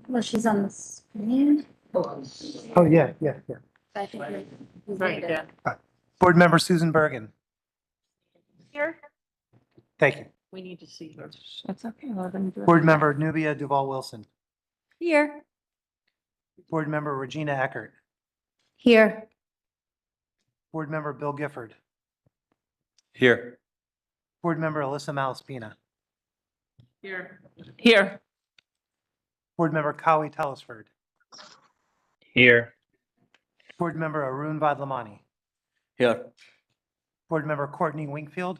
Well, she's on the screen. Oh, yeah. I think we Right, need yeah. it. Board Member Susan Bergen. Here. Thank you. We need to see her. It's okay. We're gonna do it. Board Member Nubia Duval Wilson. Here. Board Member Regina Eckert. Here. Board Member Bill Gifford. Here. Board Member Alyssa Malaspina. Here. Here. Board Member Kawi Telesford. Here. Board Member Arun Vadlamani. Here. Board Member Courtney Wingfield.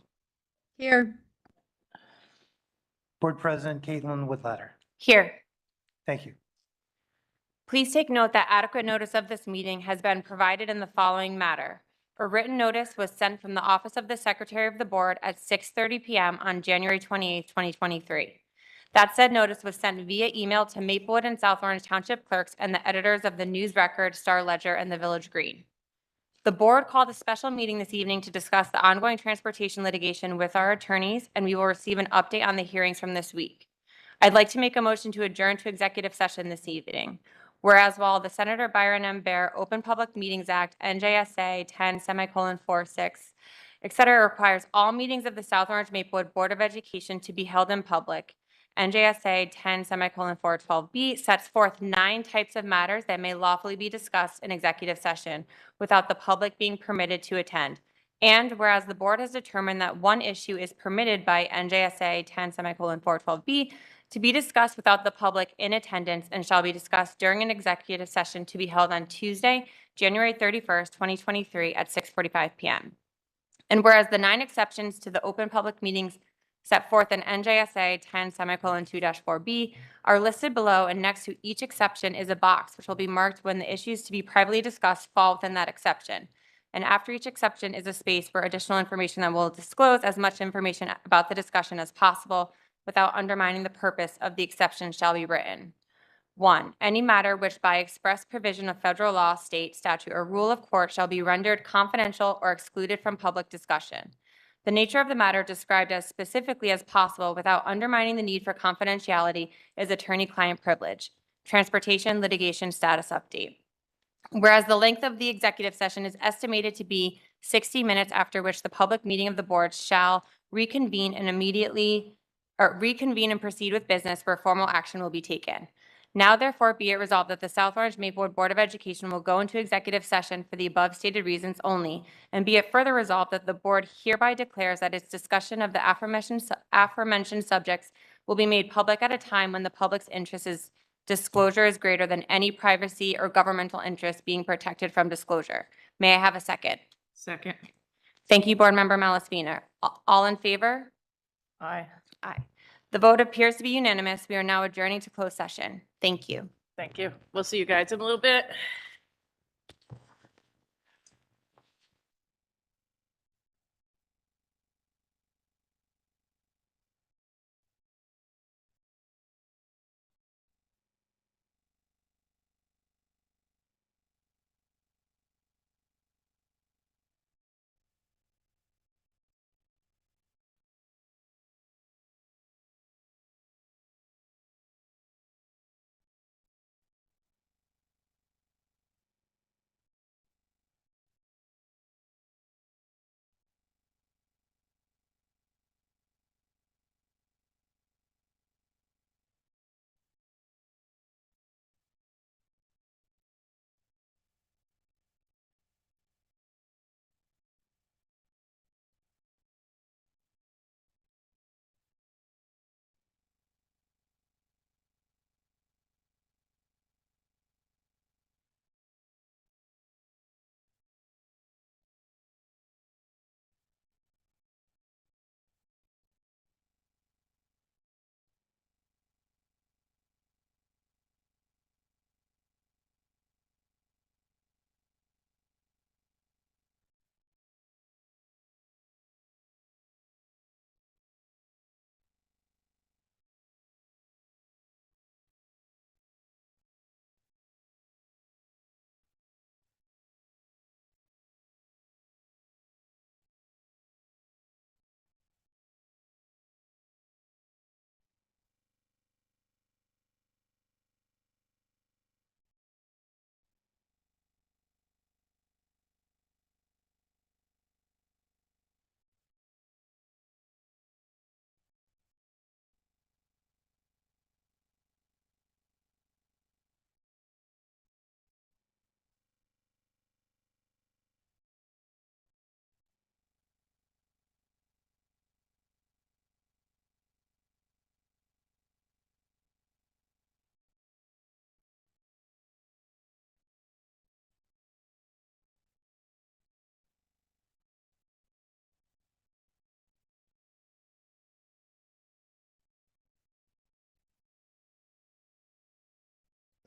Here. Board President Caitlin Woodlatter. Here. Thank you. Please take note that adequate notice of this meeting has been provided in the following matter. A written notice was sent from the Office of the Secretary of the Board at 6:30 p.m. on January 28, 2023. That said notice was sent via email to Maplewood and South Orange Township clerks and the editors of the News Record, Star Ledger, and the Village Green. The board called a special meeting this evening to discuss the ongoing transportation litigation with our attorneys, and we will receive an update on the hearings from this week. I'd like to make a motion to adjourn to executive session this evening. Whereas while the Senator Byron M. Bear Open Public Meetings Act, NJSA 10:46, et cetera, requires all meetings of the South Orange Maplewood Board of Education to be held in public. NJSA 10:412B sets forth 9 types of matters that may lawfully be discussed in executive session without the public being permitted to attend. And whereas the board has determined that one issue is permitted by NJSA 10:412B to be discussed without the public in attendance and shall be discussed during an executive session to be held on Tuesday, January 31st, 2023 at 6:45 p.m. And whereas the 9 exceptions to the open public meetings set forth in NJSA 10:2-4B are listed below, and next to each exception is a box which will be marked when the issues to be privately discussed fall within that exception. And after each exception is a space for additional information that will disclose as much information about the discussion as possible without undermining the purpose of the exception shall be written. 1, any matter which by express provision of federal law, state statute, or rule of court shall be rendered confidential or excluded from public discussion. The nature of the matter described as specifically as possible without undermining the need for confidentiality is attorney-client privilege. Transportation litigation status update. Whereas the length of the executive session is estimated to be 60 minutes, after which the public meeting of the board shall reconvene and proceed with business where formal action will be taken. Now therefore be it resolved that the South Orange Maplewood Board of Education will go into executive session for the above stated reasons only, and be it further resolved that the board hereby declares that its discussion of the aforementioned subjects will be made public at a time when the public's disclosure is greater than any privacy or governmental interest being protected from disclosure. May I have a second? Second. Thank you, Board Member Malaspina. All in favor? Aye. Aye. The vote appears to be unanimous. We are now adjourning to closed session. Thank you. Thank you. We'll see you guys in a little bit.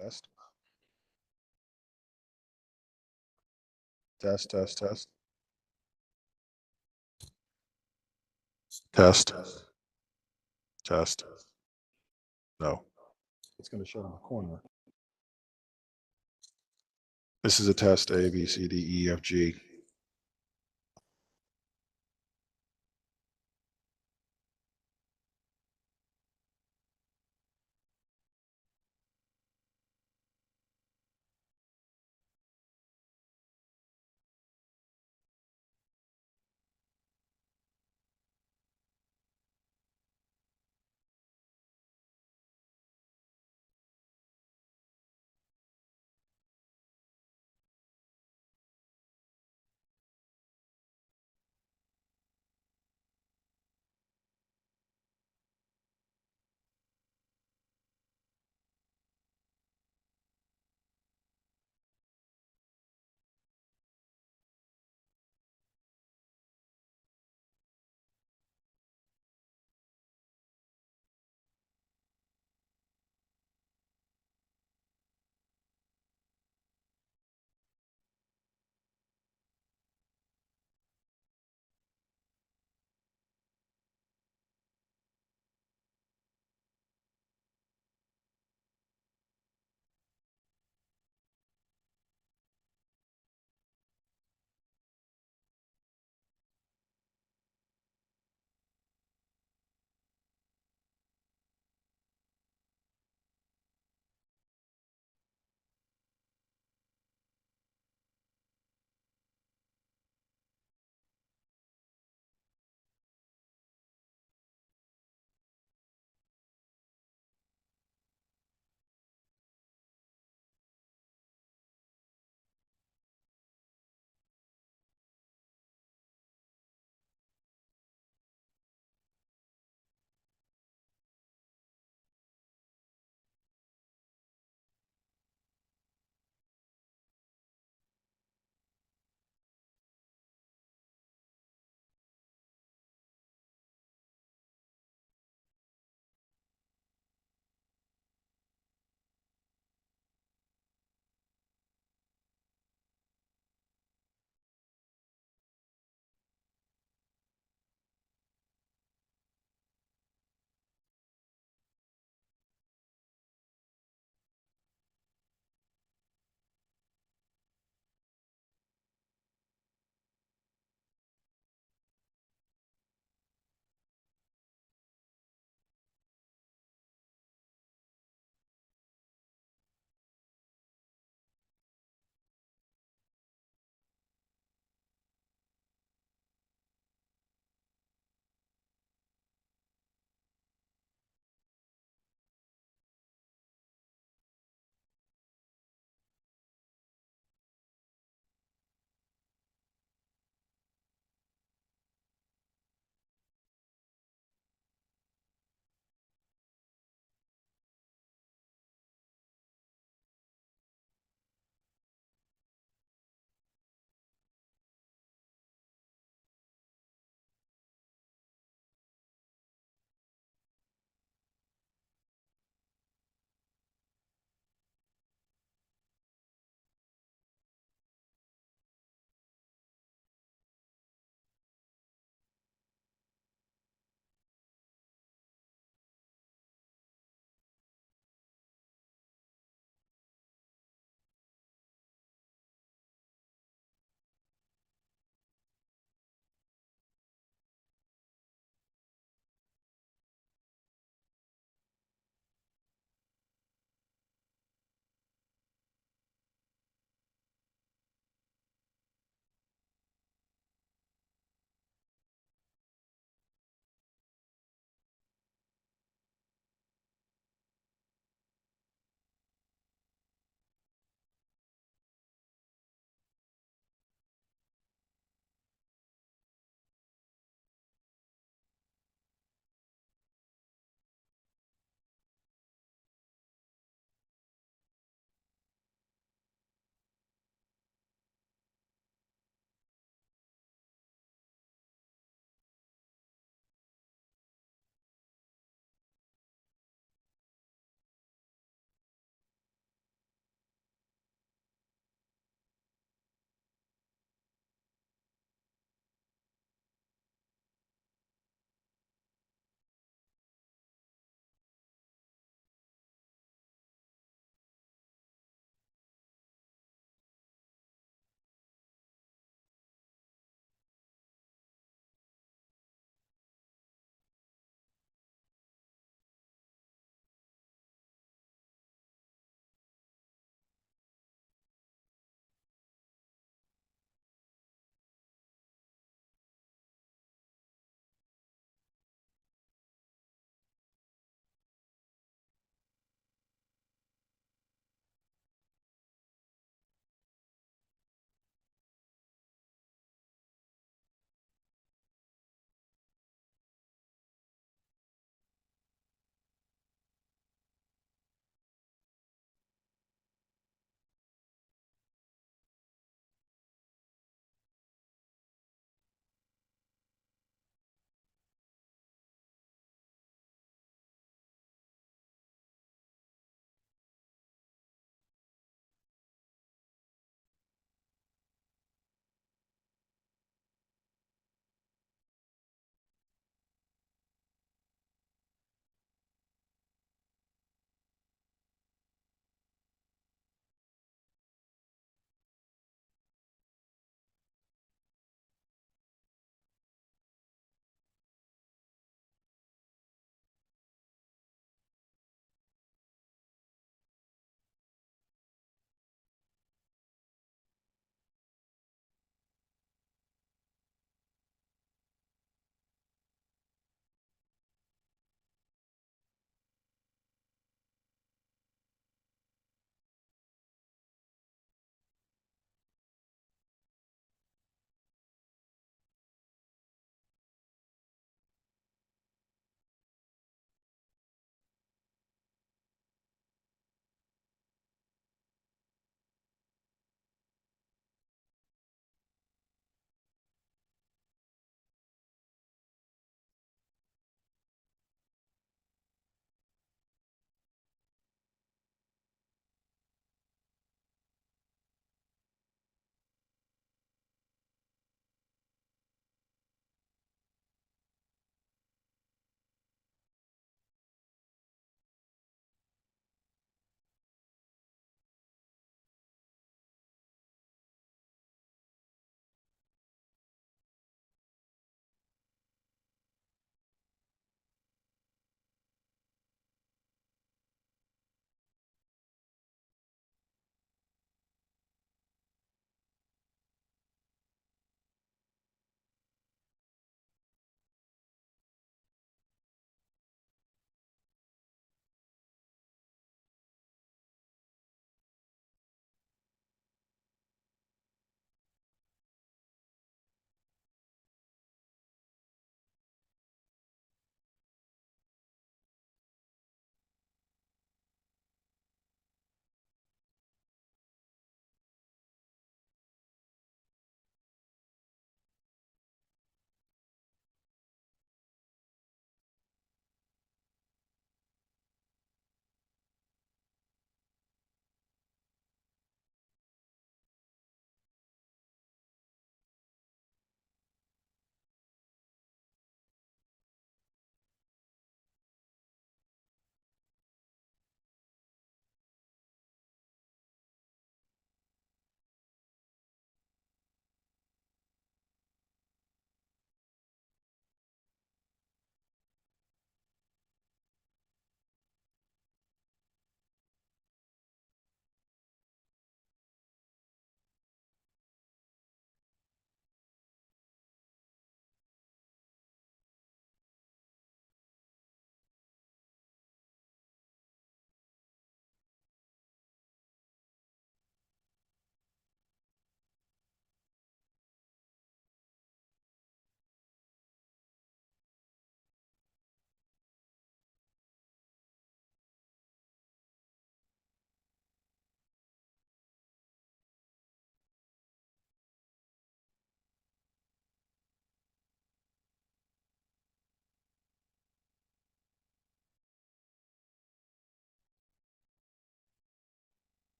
Test. Test, test, test. Test. Test. No. It's going to show in the corner. This is a test A, B, C, D, E, F, G.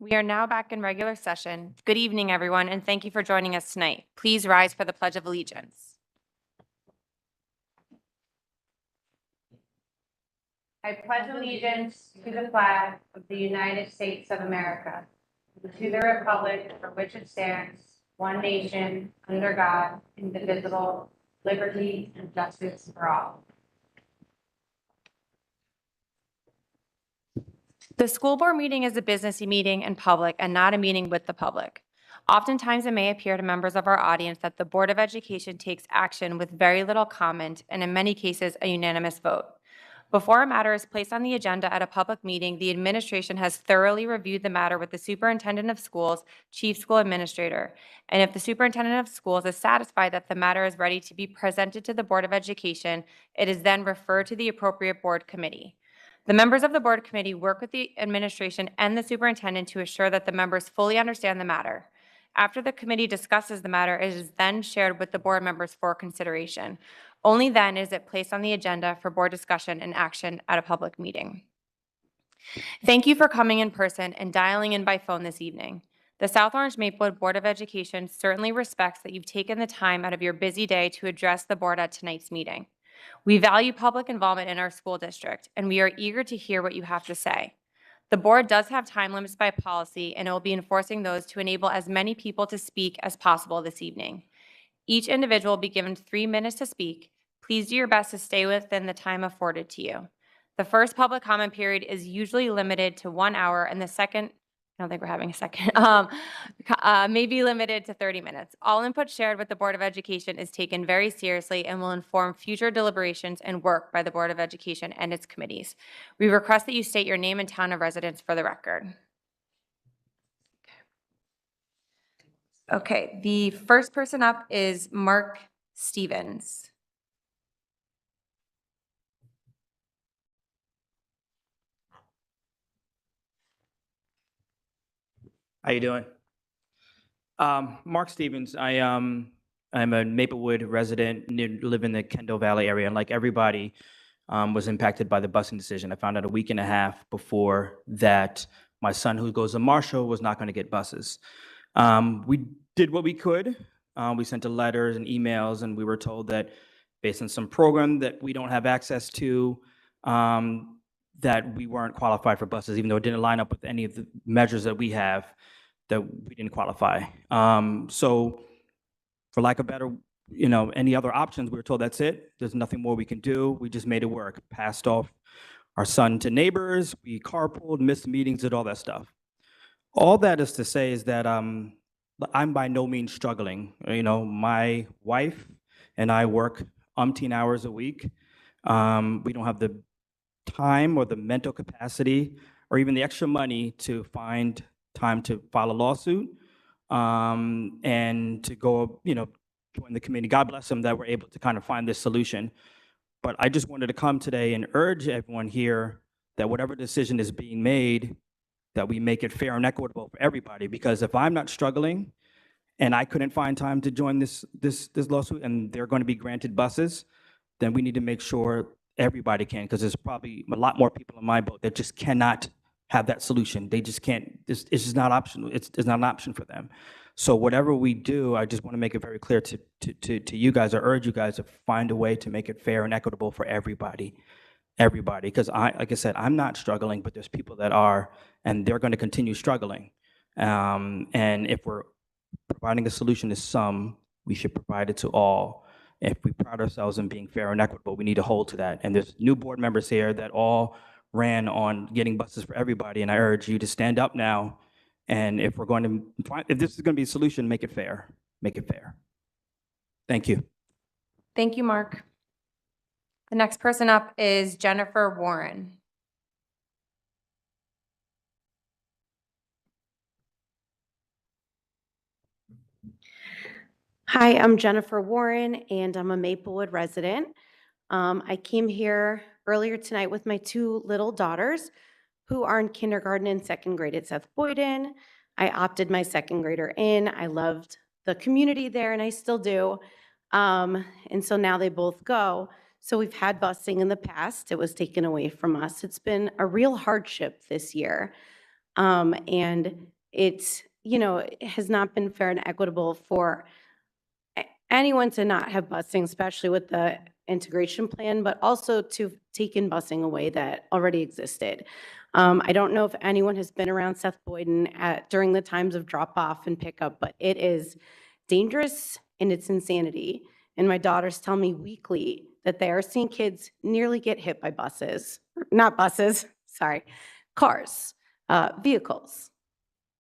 We are now back in regular session. Good evening, everyone, and thank you for joining us tonight. Please rise for the Pledge of Allegiance. I pledge allegiance to the flag of the United States of America, to the republic for which it stands, one nation, under God, indivisible, liberty and justice for all. The school board meeting is a business meeting in public and not a meeting with the public. Oftentimes, it may appear to members of our audience that the Board of Education takes action with very little comment and in many cases, a unanimous vote. Before a matter is placed on the agenda at a public meeting, the administration has thoroughly reviewed the matter with the superintendent of schools, chief school administrator. And if the superintendent of schools is satisfied that the matter is ready to be presented to the Board of Education, it is then referred to the appropriate board committee. The members of the board committee work with the administration and the superintendent to assure that the members fully understand the matter. After the committee discusses the matter, it is then shared with the board members for consideration. Only then is it placed on the agenda for board discussion and action at a public meeting. Thank you for coming in person and dialing in by phone this evening. The South Orange Maplewood Board of Education certainly respects that you've taken the time out of your busy day to address the board at tonight's meeting. We value public involvement in our school district, and we are eager to hear what you have to say. The board does have time limits by policy, and it will be enforcing those to enable as many people to speak as possible this evening. Each individual will be given 3 minutes to speak. Please do your best to stay within the time afforded to you. The first public comment period is usually limited to 1 hour, and the second, I don't think we're having a second, may be limited to 30 minutes. All input shared with the Board of Education is taken very seriously and will inform future deliberations and work by the Board of Education and its committees. We request that you state your name and town of residence for the record. Okay, the first person up is Mark Stevens. How you doing? Mark Stevens. I'm a Maplewood resident, live in the Kendall Valley area, and like everybody, was impacted by the busing decision. I found out a week and a half before that my son, who goes to Marshall, was not going to get buses. We did what we could. We sent letters and emails, and we were told that based on some program that we don't have access to, that we weren't qualified for buses, even though it didn't line up with any of the measures that we have, that we didn't qualify. So for lack of better, any other options, we were told that's it. There's nothing more we can do. We just made it work. Passed off our son to neighbors. We carpooled, missed meetings, did all that stuff. All that is to say is that I'm by no means struggling. My wife and I work umpteen hours a week. We don't have the time or the mental capacity or even the extra money to find time to file a lawsuit and to go, join the committee. God bless them that we're able to kind of find this solution. But I just wanted to come today and urge everyone here that whatever decision is being made, that we make it fair and equitable for everybody. Because if I'm not struggling and I couldn't find time to join this lawsuit and they're going to be granted buses, then we need to make sure everybody can, because there's probably a lot more people in my boat that just cannot have that solution. They just can't, it's just not optional. It's not an option for them. So whatever we do, I just want to make it very clear to you guys, I urge you guys to find a way to make it fair and equitable for everybody. Because like I said, I'm not struggling, but there's people that are, and they're going to continue struggling. And if we're providing a solution to some, we should provide it to all. If we pride ourselves in being fair and equitable, we need to hold to that. And there's new board members here that all ran on getting buses for everybody, and I urge you to stand up now. And if we're going to find, if this is going to be a solution, make it fair. Make it fair. Thank you. Thank you, Mark. The next person up is Jennifer Warren. Hi, I'm Jennifer Warren, and I'm a Maplewood resident. I came here earlier tonight with my 2 little daughters who are in kindergarten and 2nd grade at Seth Boyden. I opted my 2nd grader in. I loved the community there, and I still do. And so now they both go. So we've had busing in the past. It was taken away from us. It's been a real hardship this year. And it's, it has not been fair and equitable for anyone to not have busing, especially with the integration plan, but also to taken busing away that already existed. I don't know if anyone has been around Seth Boyden during the times of drop off and pickup, but it is dangerous and it's insanity. And my daughters tell me weekly that they are seeing kids nearly get hit by buses, not buses, sorry, cars, vehicles,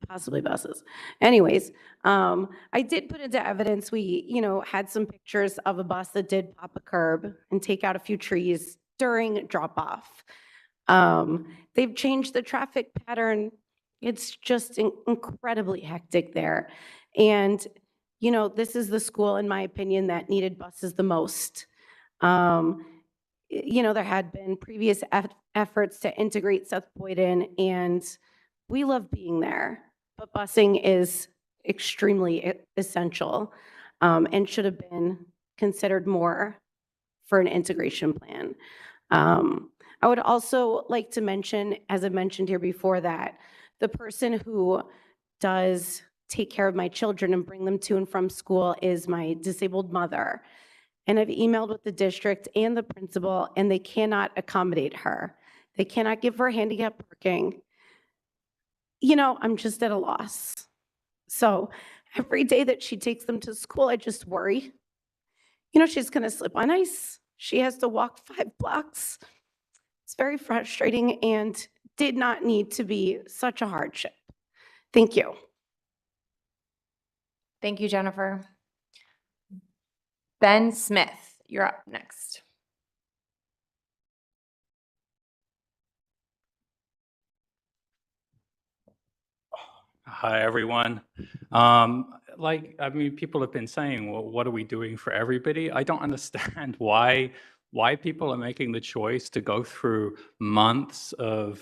possibly buses. Anyways, I did put into evidence, we, had some pictures of a bus that did pop a curb and take out a few trees during drop off. They've changed the traffic pattern. It's just incredibly hectic there. And, this is the school, in my opinion, that needed buses the most. There had been previous efforts to integrate Seth Boyden, and we love being there, but busing is extremely essential and should have been considered more for an integration plan. I would also like to mention, as I mentioned here before, that the person who does take care of my children and bring them to and from school is my disabled mother. And I've emailed with the district and the principal, and they cannot accommodate her. They cannot give her handicap parking. I'm just at a loss. So every day that she takes them to school, I just worry. She's going to slip on ice. She has to walk 5 blocks. It's very frustrating and did not need to be such a hardship. Thank you. Thank you, Jennifer. Ben Smith, you're up next. Hi, everyone. People have been saying, well, what are we doing for everybody? I don't understand why people are making the choice to go through months of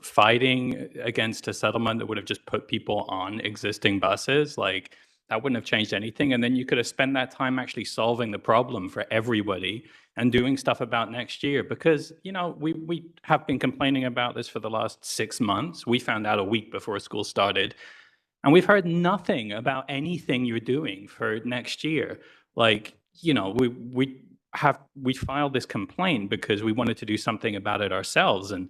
fighting against a settlement that would have just put people on existing buses. Like, that wouldn't have changed anything. And then you could have spent that time actually solving the problem for everybody and doing stuff about next year. Because, we have been complaining about this for the last 6 months. We found out a week before school started. And we've heard nothing about anything you're doing for next year. Like, we filed this complaint because we wanted to do something about it ourselves. And,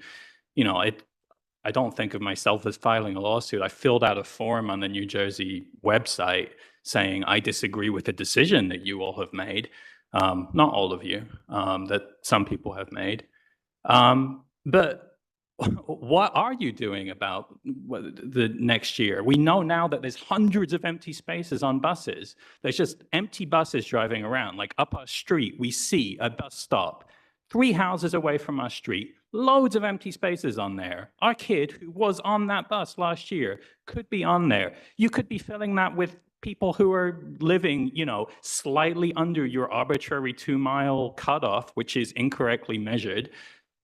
I don't think of myself as filing a lawsuit. I filled out a form on the New Jersey website saying I disagree with the decision that you all have made. Not all of you, that some people have made. But what are you doing about the next year? We know now that there's hundreds of empty spaces on buses. There's just empty buses driving around. Like up our street, we see a bus stop 3 houses away from our street, loads of empty spaces on there. Our kid who was on that bus last year could be on there. You could be filling that with people who are living, slightly under your arbitrary 2-mile cutoff, which is incorrectly measured.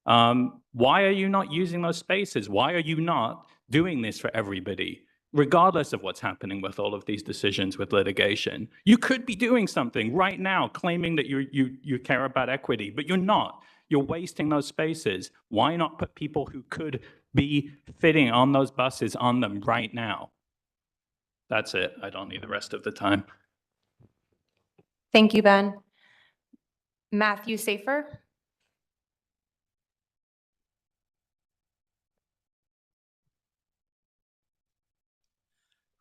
Why are you not using those spaces? Why are you not doing this for everybody? Regardless of what's happening with all of these decisions with litigation, you could be doing something right now, claiming that you care about equity, but you're not. You're wasting those spaces. Why not put people who could be fitting on those buses on them right now? That's it. I don't need the rest of the time. Thank you, Ben. Matthew Safer.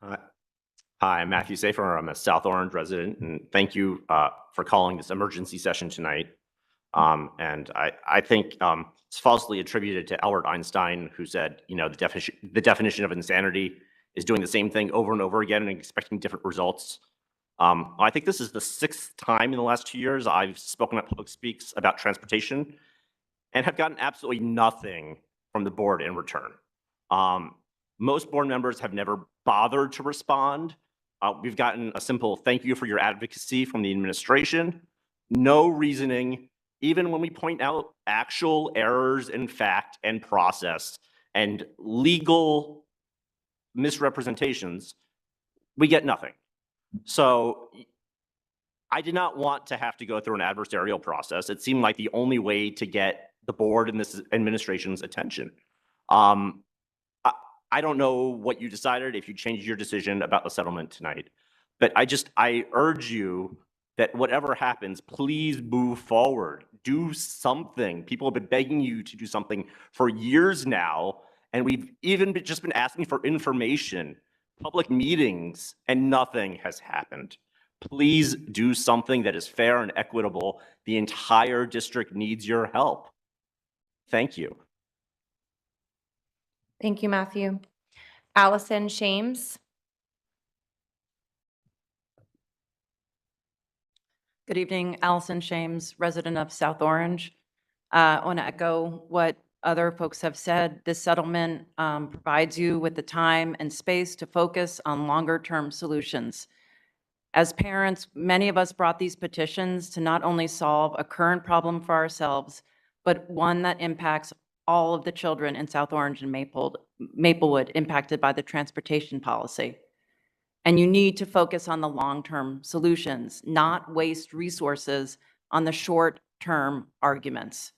Hi, I'm Matthew Safer. I'm a South Orange resident, and thank you for calling this emergency session tonight. And I think it's falsely attributed to Albert Einstein, who said, the definition of insanity is doing the same thing over and over again and expecting different results. I think this is the 6th time in the last 2 years I've spoken at Public Speaks about transportation and have gotten absolutely nothing from the board in return. Most board members have never bothered to respond. We've gotten a simple thank you for your advocacy from the administration. No reasoning, even when we point out actual errors in fact and process and legal misrepresentations, we get nothing. So I did not want to have to go through an adversarial process. It seemed like the only way to get the board and this administration's attention. I don't know what you decided, if you changed your decision about the settlement tonight. But I urge you that whatever happens, please move forward. Do something. People have been begging you to do something for years now, and we've even just been asking for information, public meetings, and nothing has happened. Please do something that is fair and equitable. The entire district needs your help. Thank you. Thank you, Matthew. Allison Shames. Good evening, Allison Shames, resident of South Orange. I want to echo what other folks have said. This settlement provides you with the time and space to focus on longer-term solutions. As parents, many of us brought these petitions to not only solve a current problem for ourselves, but one that impacts all of the children in South Orange and Maplewood impacted by the transportation policy. And you need to focus on the long-term solutions, not waste resources on the short-term arguments.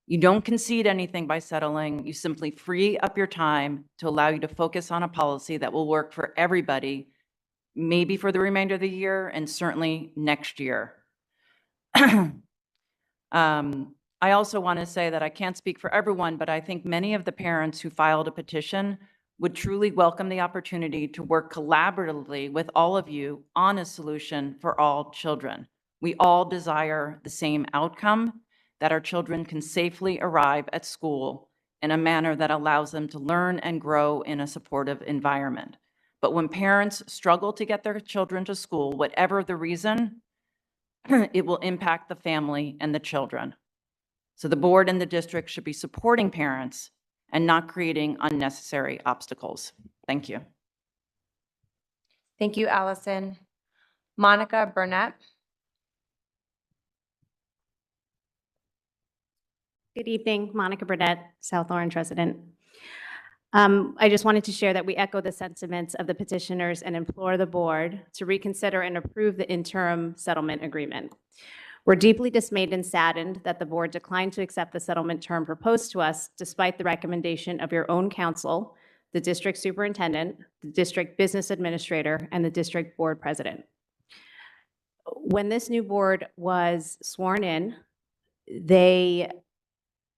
You don't concede anything by settling. You simply free up your time to allow you to focus on a policy that will work for everybody, maybe for the remainder of the year and certainly next year. I also want to say that I can't speak for everyone, but I think many of the parents who filed a petition would truly welcome the opportunity to work collaboratively with all of you on a solution for all children. We all desire the same outcome, that our children can safely arrive at school in a manner that allows them to learn and grow in a supportive environment. But when parents struggle to get their children to school, whatever the reason, it will impact the family and the children. So the board and the district should be supporting parents and not creating unnecessary obstacles. Thank you. Thank you, Allison. Monica Burnett. Good evening, Monica Burnett, South Orange resident. I just wanted to share that we echo the sentiments of the petitioners and implore the board to reconsider and approve the interim settlement agreement. We're deeply dismayed and saddened that the board declined to accept the settlement term proposed to us despite the recommendation of your own counsel, the district superintendent, the district business administrator, and the district board president. When this new board was sworn in, they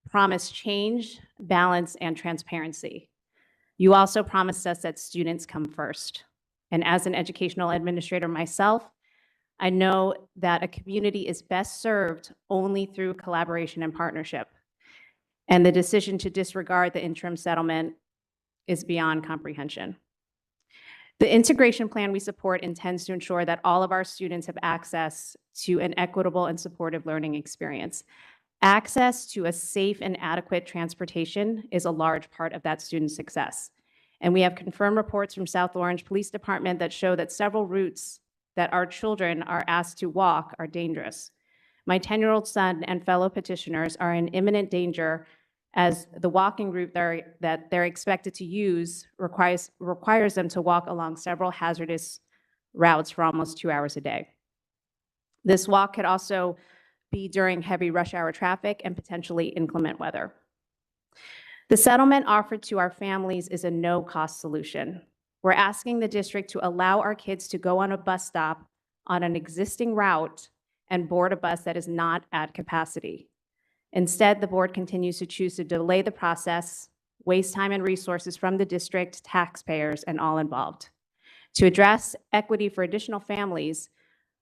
promised change, balance, and transparency. You also promised us that students come first. And as an educational administrator myself, I know that a community is best served only through collaboration and partnership. And the decision to disregard the interim settlement is beyond comprehension. The integration plan we support intends to ensure that all of our students have access to an equitable and supportive learning experience. Access to a safe and adequate transportation is a large part of that student success. And we have confirmed reports from South Orange Police Department that show that several routes that our children are asked to walk are dangerous. My 10-year-old son and fellow petitioners are in imminent danger as the walking route that they're expected to use requires them to walk along several hazardous routes for almost 2 hours a day. This walk could also be during heavy rush hour traffic and potentially inclement weather. The settlement offered to our families is a no-cost solution. We're asking the district to allow our kids to go on a bus stop on an existing route and board a bus that is not at capacity. Instead, the board continues to choose to delay the process, waste time and resources from the district, taxpayers, and all involved. To address equity for additional families,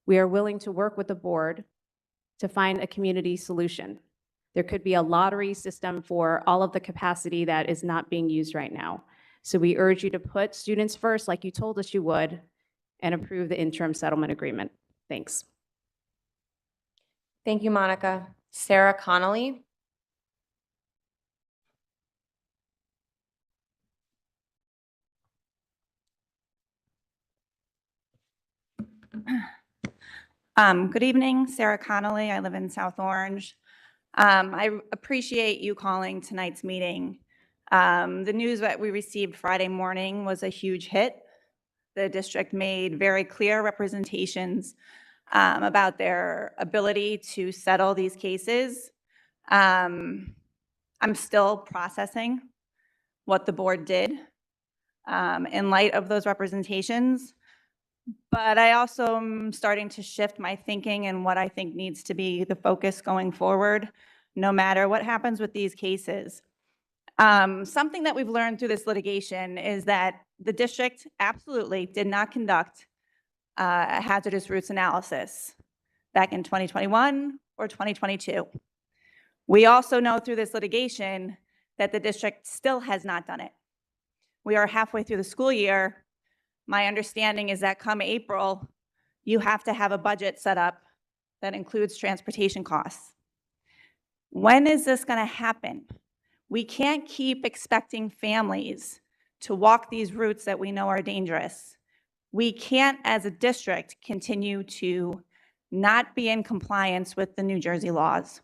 we are willing to work with the board to find a community solution. There could be a lottery system for all of the capacity that is not being used right now. So we urge you to put students first, like you told us you would, and approve the interim settlement agreement. Thanks. Thank you, Monica. Sarah Connolly. Good evening, Sarah Connolly. I live in South Orange. I appreciate you calling tonight's meeting. The news that we received Friday morning was a huge hit. The district made very clear representations about their ability to settle these cases. I'm still processing what the board did. in light of those representations. But I also am starting to shift my thinking and what I think needs to be the focus going forward, no matter what happens with these cases. Something that we've learned through this litigation is that the district absolutely did not conduct a hazardous roots analysis back in 2021 or 2022. We also know through this litigation that the district still has not done it. We are halfway through the school year. My understanding is that come April, you have to have a budget set up that includes transportation costs. When is this going to happen? We can't keep expecting families to walk these routes that we know are dangerous. We can't, as a district, continue to not be in compliance with the New Jersey laws.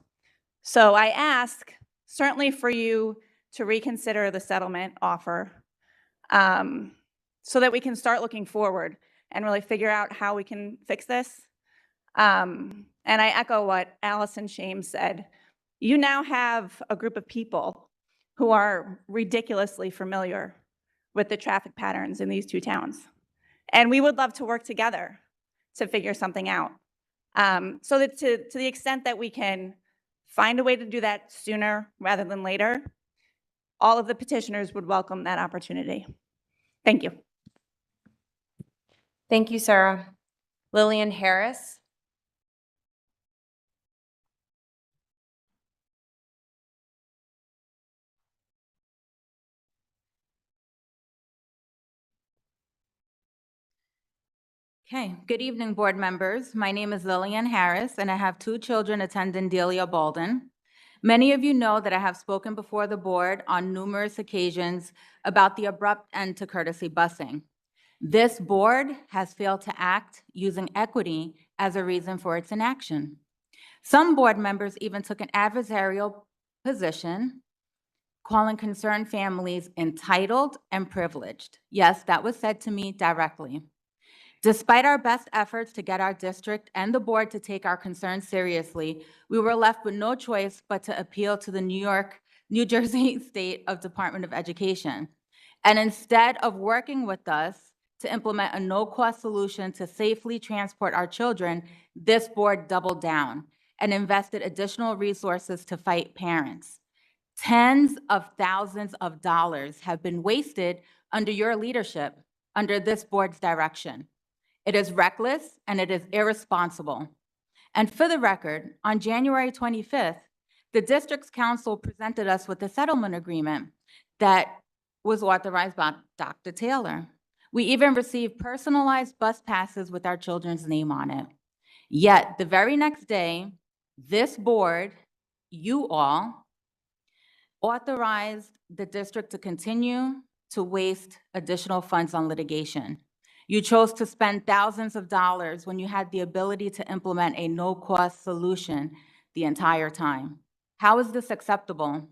So I ask, certainly for you to reconsider the settlement offer, so that we can start looking forward and really figure out how we can fix this. And I echo what Allison Shames said. You now have a group of people who are ridiculously familiar with the traffic patterns in these two towns. And we would love to work together to figure something out. So that to the extent that we can find a way to do that sooner rather than later, all of the petitioners would welcome that opportunity. Thank you. Thank you, Sarah. Lillian Harris. Okay, good evening, board members. My name is Lillian Harris, and I have 2 children attending Delia Bolden. Many of you know that I have spoken before the board on numerous occasions about the abrupt end to courtesy busing. This board has failed to act using equity as a reason for its inaction. Some board members even took an adversarial position, calling concerned families entitled and privileged. Yes, that was said to me directly. Despite our best efforts to get our district and the board to take our concerns seriously, we were left with no choice but to appeal to the New Jersey State Department of Education. And instead of working with us to implement a no-cost solution to safely transport our children, this board doubled down and invested additional resources to fight parents. Tens of thousands of dollars have been wasted under your leadership, under this board's direction. It is reckless and it is irresponsible. And for the record, on January 25th, the district's council presented us with a settlement agreement that was authorized by Dr. Taylor. We even received personalized bus passes with our children's name on it. Yet the very next day, this board, you all, authorized the district to continue to waste additional funds on litigation. You chose to spend thousands of dollars when you had the ability to implement a no-cost solution the entire time. How is this acceptable?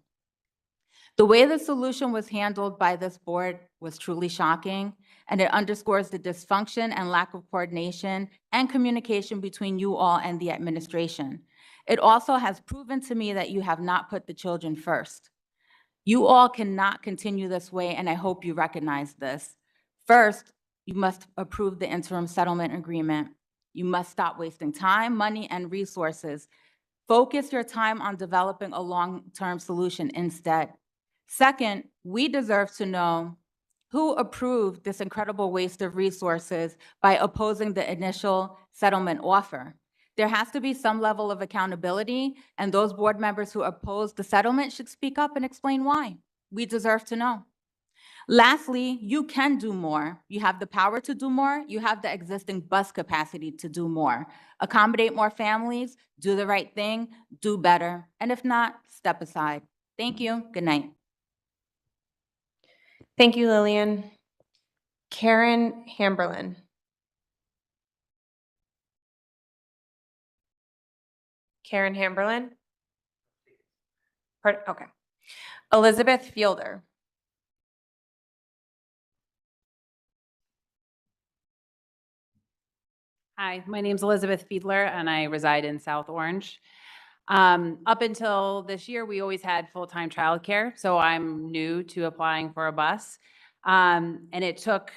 The way the solution was handled by this board was truly shocking, and it underscores the dysfunction and lack of coordination and communication between you all and the administration. It also has proven to me that you have not put the children first. You all cannot continue this way, and I hope you recognize this. First, you must approve the interim settlement agreement. You must stop wasting time, money, and resources. Focus your time on developing a long-term solution instead. Second, we deserve to know who approved this incredible waste of resources by opposing the initial settlement offer. There has to be some level of accountability, and those board members who opposed the settlement should speak up and explain why. We deserve to know. Lastly, you can do more. You have the power to do more. You have the existing bus capacity to do more. Accommodate more families, do the right thing, do better. And if not, step aside. Thank you. Good night. Thank you, Lillian. Karen Hamberlin. Karen Hamberlin? Pardon? Okay. Elizabeth Fielder. Hi, my name's Elizabeth Fiedler, and I reside in South Orange. Up until this year, we always had full-time childcare, so I'm new to applying for a bus. And it took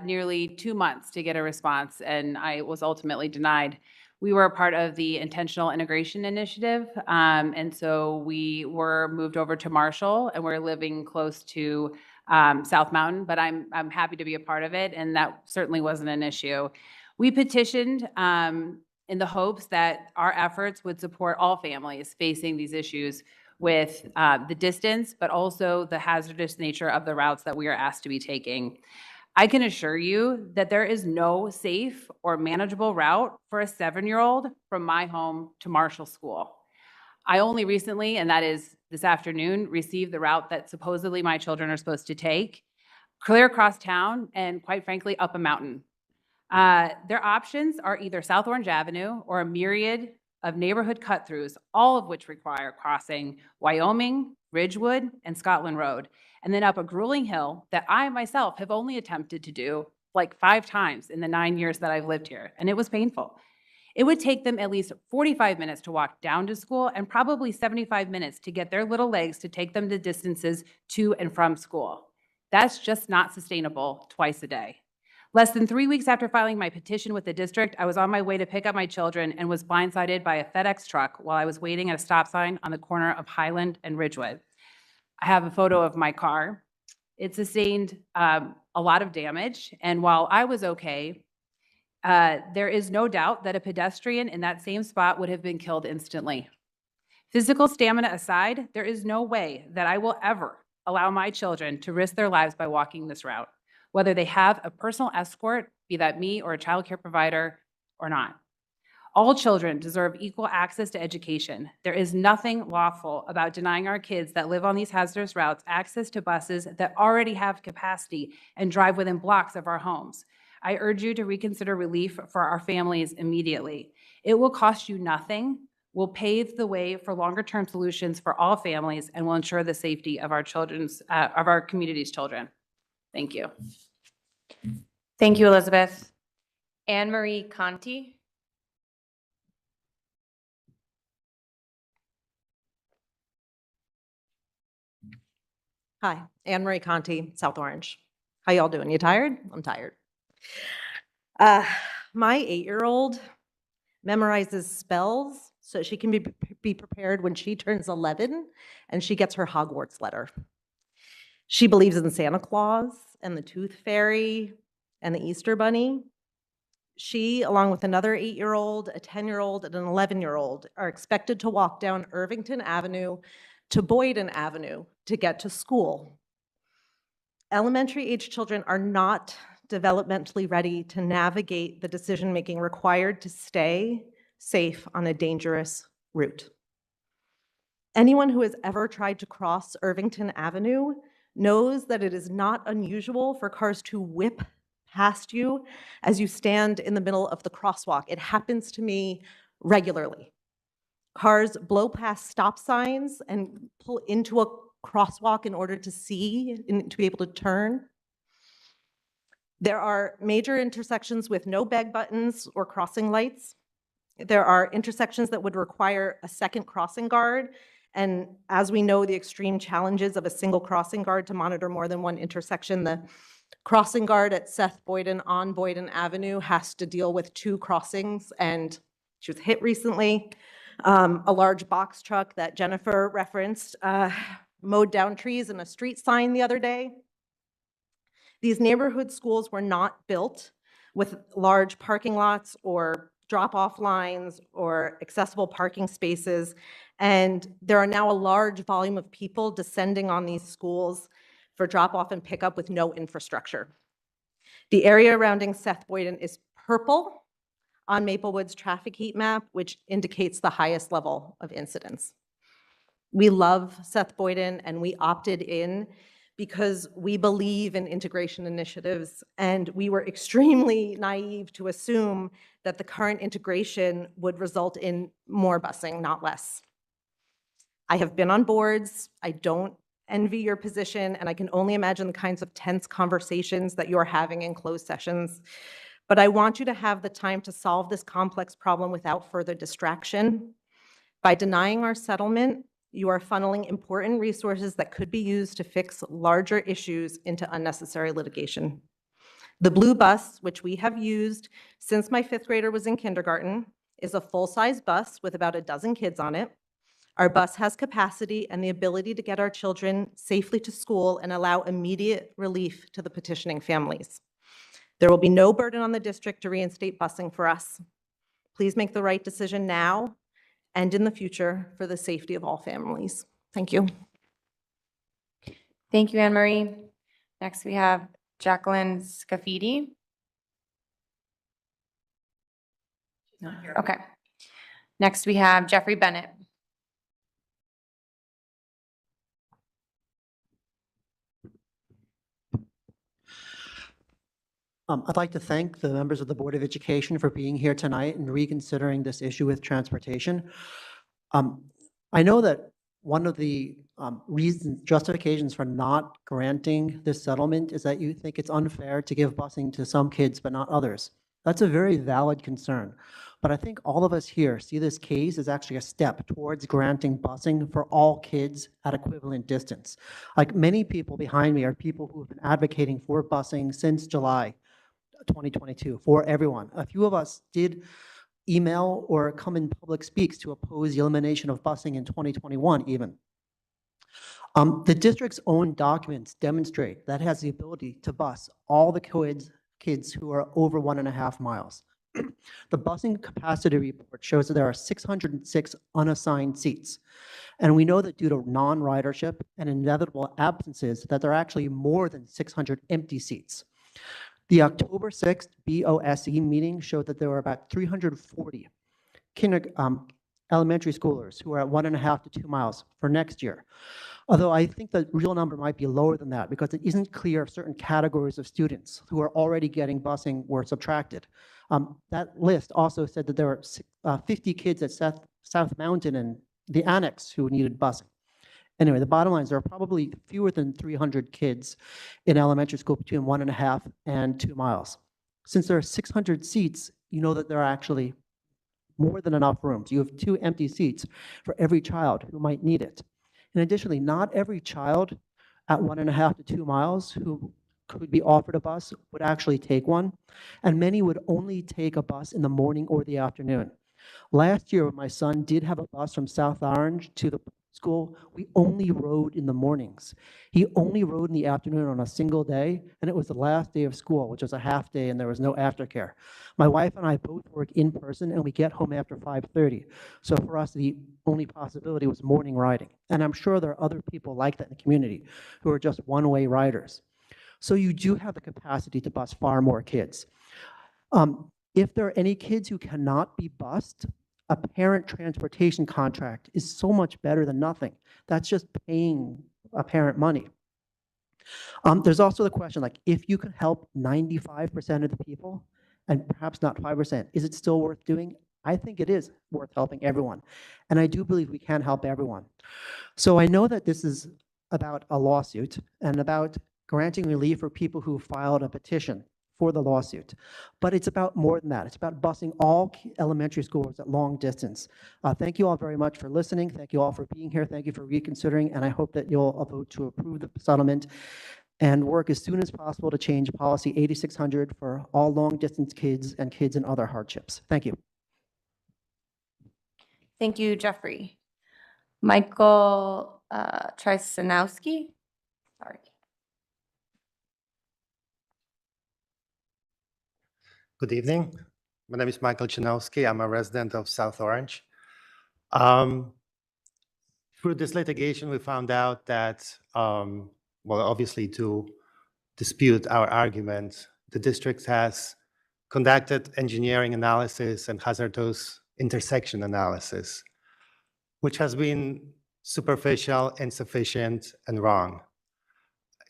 nearly 2 months to get a response, and I was ultimately denied. We were a part of the Intentional Integration Initiative, and so we were moved over to Marshall, and we're living close to South Mountain, but I'm happy to be a part of it, and that certainly wasn't an issue. We petitioned in the hopes that our efforts would support all families facing these issues with the distance, but also the hazardous nature of the routes that we are asked to be taking. I can assure you that there is no safe or manageable route for a 7-year-old from my home to Marshall School. I only recently, and that is this afternoon, received the route that supposedly my children are supposed to take, clear across town and quite frankly, up a mountain. Their options are either South Orange Avenue or a myriad of neighborhood cut-throughs, all of which require crossing Wyoming, Ridgewood, and Scotland Road, and then up a grueling hill that I myself have only attempted to do like 5 times in the 9 years that I've lived here, and it was painful. It would take them at least 45 minutes to walk down to school and probably 75 minutes to get their little legs to take them the distances to and from school. That's just not sustainable twice a day. Less than 3 weeks after filing my petition with the district, I was on my way to pick up my children and was blindsided by a FedEx truck while I was waiting at a stop sign on the corner of Highland and Ridgewood. I have a photo of my car. It sustained a lot of damage, and while I was okay, there is no doubt that a pedestrian in that same spot would have been killed instantly. Physical stamina aside, there is no way that I will ever allow my children to risk their lives by walking this route, whether they have a personal escort, be that me or a child care provider or not. All children deserve equal access to education. There is nothing lawful about denying our kids that live on these hazardous routes access to buses that already have capacity and drive within blocks of our homes. I urge you to reconsider relief for our families immediately. It will cost you nothing, will pave the way for longer-term solutions for all families, and will ensure the safety of our community's children. Thank you. Thank you, Elizabeth. Anne Marie Conti. Hi, Anne Marie Conti, South Orange. How y'all doing? You tired? I'm tired. My 8-year-old memorizes spells so she can be prepared when she turns 11 and she gets her Hogwarts letter. She believes in Santa Claus and the Tooth Fairy and the Easter Bunny. She, along with another 8-year-old, a 10-year-old, and an 11-year-old, are expected to walk down Irvington Avenue to Boyden Avenue to get to school. Elementary-age children are not developmentally ready to navigate the decision-making required to stay safe on a dangerous route. Anyone who has ever tried to cross Irvington Avenue knows that it is not unusual for cars to whip past you as you stand in the middle of the crosswalk. It happens to me regularly. Cars blow past stop signs and pull into a crosswalk in order to see and to be able to turn. There are major intersections with no beg buttons or crossing lights. There are intersections that would require a second crossing guard. And as we know, the extreme challenges of a single crossing guard to monitor more than one intersection, the crossing guard at Seth Boyden on Boyden Avenue has to deal with 2 crossings, and she was hit recently. A large box truck that Jennifer referenced mowed down trees in a street sign the other day. These neighborhood schools were not built with large parking lots or drop-off lines or accessible parking spaces, and there are now a large volume of people descending on these schools for drop-off and pickup with no infrastructure. The area surrounding Seth Boyden is purple on Maplewood's traffic heat map, which indicates the highest level of incidence. We love Seth Boyden, and we opted in because we believe in integration initiatives, and we were extremely naive to assume that the current integration would result in more busing, not less. I have been on boards. I don't envy your position, and I can only imagine the kinds of tense conversations that you're having in closed sessions. But I want you to have the time to solve this complex problem without further distraction. By denying our settlement, You are funneling important resources that could be used to fix larger issues into unnecessary litigation. The blue bus, which we have used since my fifth grader was in kindergarten, is a full-size bus with about a dozen kids on it. Our bus has capacity and the ability to get our children safely to school and allow immediate relief to the petitioning families. There will be no burden on the district to reinstate busing for us. Please make the right decision now and in the future for the safety of all families. Thank you. Thank you, Anne Marie. Next, we have Jacqueline Scafidi. No, okay. Next, we have Jeffrey Bennett. I'd like to thank the members of the Board of Education for being here tonight and reconsidering this issue with transportation. I know that one of the justifications for not granting this settlement is that you think it's unfair to give busing to some kids but not others. That's a very valid concern. But I think all of us here see this case as actually a step towards granting busing for all kids at equivalent distance. Like many people behind me are people who have been advocating for busing since July 2022 for everyone. A few of us did email or come in public speaks to oppose the elimination of busing in 2021 even. The district's own documents demonstrate that it has the ability to bus all the kids who are over 1.5 miles. The busing capacity report shows that there are 606 unassigned seats. And we know that due to non-ridership and inevitable absences, that there are actually more than 600 empty seats. The October 6th BOSE meeting showed that there were about 340 elementary schoolers who are at 1.5 to 2 miles for next year. Although I think the real number might be lower than that because it isn't clear if certain categories of students who are already getting busing were subtracted. That list also said that there were 50 kids at South Mountain and the annex who needed busing. Anyway, the bottom line is there are probably fewer than 300 kids in elementary school between 1.5 and 2 miles. Since there are 600 seats, you know that there are actually more than enough rooms. You have 2 empty seats for every child who might need it. And additionally, not every child at 1.5 to 2 miles who could be offered a bus would actually take one, and many would only take a bus in the morning or the afternoon. Last year, when my son did have a bus from South Orange to the school, we only rode in the mornings. He only rode in the afternoon on a single day, and it was the last day of school, which was a half day, and there was no aftercare. My wife and I both work in person, and we get home after 5:30. So for us, the only possibility was morning riding. And I'm sure there are other people like that in the community who are just one-way riders. So you do have the capacity to bus far more kids. If there are any kids who cannot be bused, a parent transportation contract is so much better than nothing. That's just paying a parent money. There's also the question, like, if you can help 95% of the people, and perhaps not 5%, is it still worth doing? I think it is worth helping everyone. And I do believe we can help everyone. So I know that this is about a lawsuit and about granting relief for people who filed a petition for the lawsuit. But it's about more than that. It's about busing all elementary schools at long distance. Thank you all very much for listening. Thank you all for being here. Thank you for reconsidering. And I hope that you'll vote to approve the settlement and work as soon as possible to change policy 8600 for all long distance kids and kids in other hardships. Thank you. Thank you, Jeffrey. Michael Trisanowski. Sorry. Good evening. My name is Michael Chanowski. I'm a resident of South Orange. Through this litigation, we found out that, well, obviously to dispute our argument, the district has conducted engineering analysis and hazardous intersection analysis, which has been superficial, insufficient, and wrong.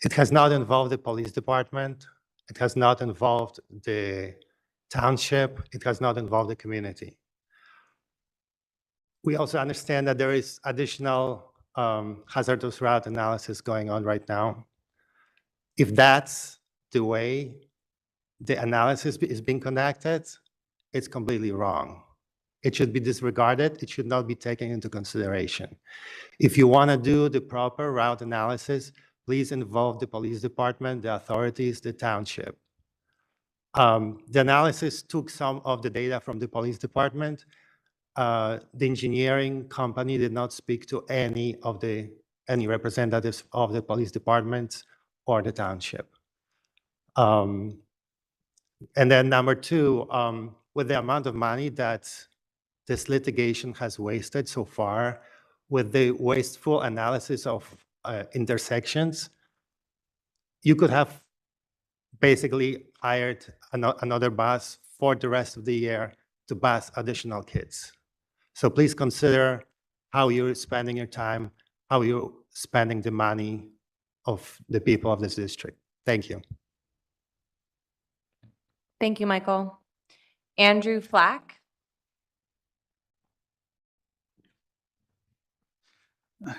It has not involved the police department. It has not involved the township. It has not involved the community. We also understand that there is additional hazardous route analysis going on right now. If that's the way the analysis is being conducted, it's completely wrong. it should be disregarded. It should not be taken into consideration. If you want to do the proper route analysis, please involve the police department, the authorities, the township. The analysis took some of the data from the police department. The engineering company did not speak to any representatives of the police department or the township. And then number two, with the amount of money that this litigation has wasted so far, with the wasteful analysis of intersections, you could have basically hired another bus for the rest of the year to bus additional kids. So please consider how you're spending your time, how you're spending the money of the people of this district. Thank you. Thank you, Michael. Andrew Flack.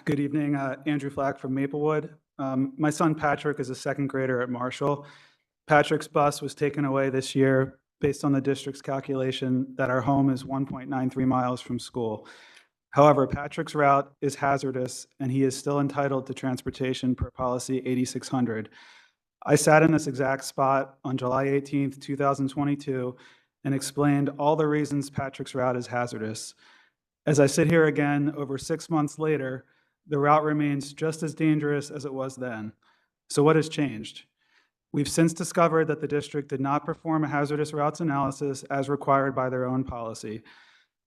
Good evening, Andrew Flack from Maplewood. My son Patrick is a second grader at Marshall. Patrick's bus was taken away this year based on the district's calculation that our home is 1.93 miles from school. However, Patrick's route is hazardous and he is still entitled to transportation per policy 8600. I sat in this exact spot on July 18th, 2022 and explained all the reasons Patrick's route is hazardous. As I sit here again over 6 months later, the route remains just as dangerous as it was then. So what has changed? We've since discovered that the district did not perform a hazardous routes analysis as required by their own policy.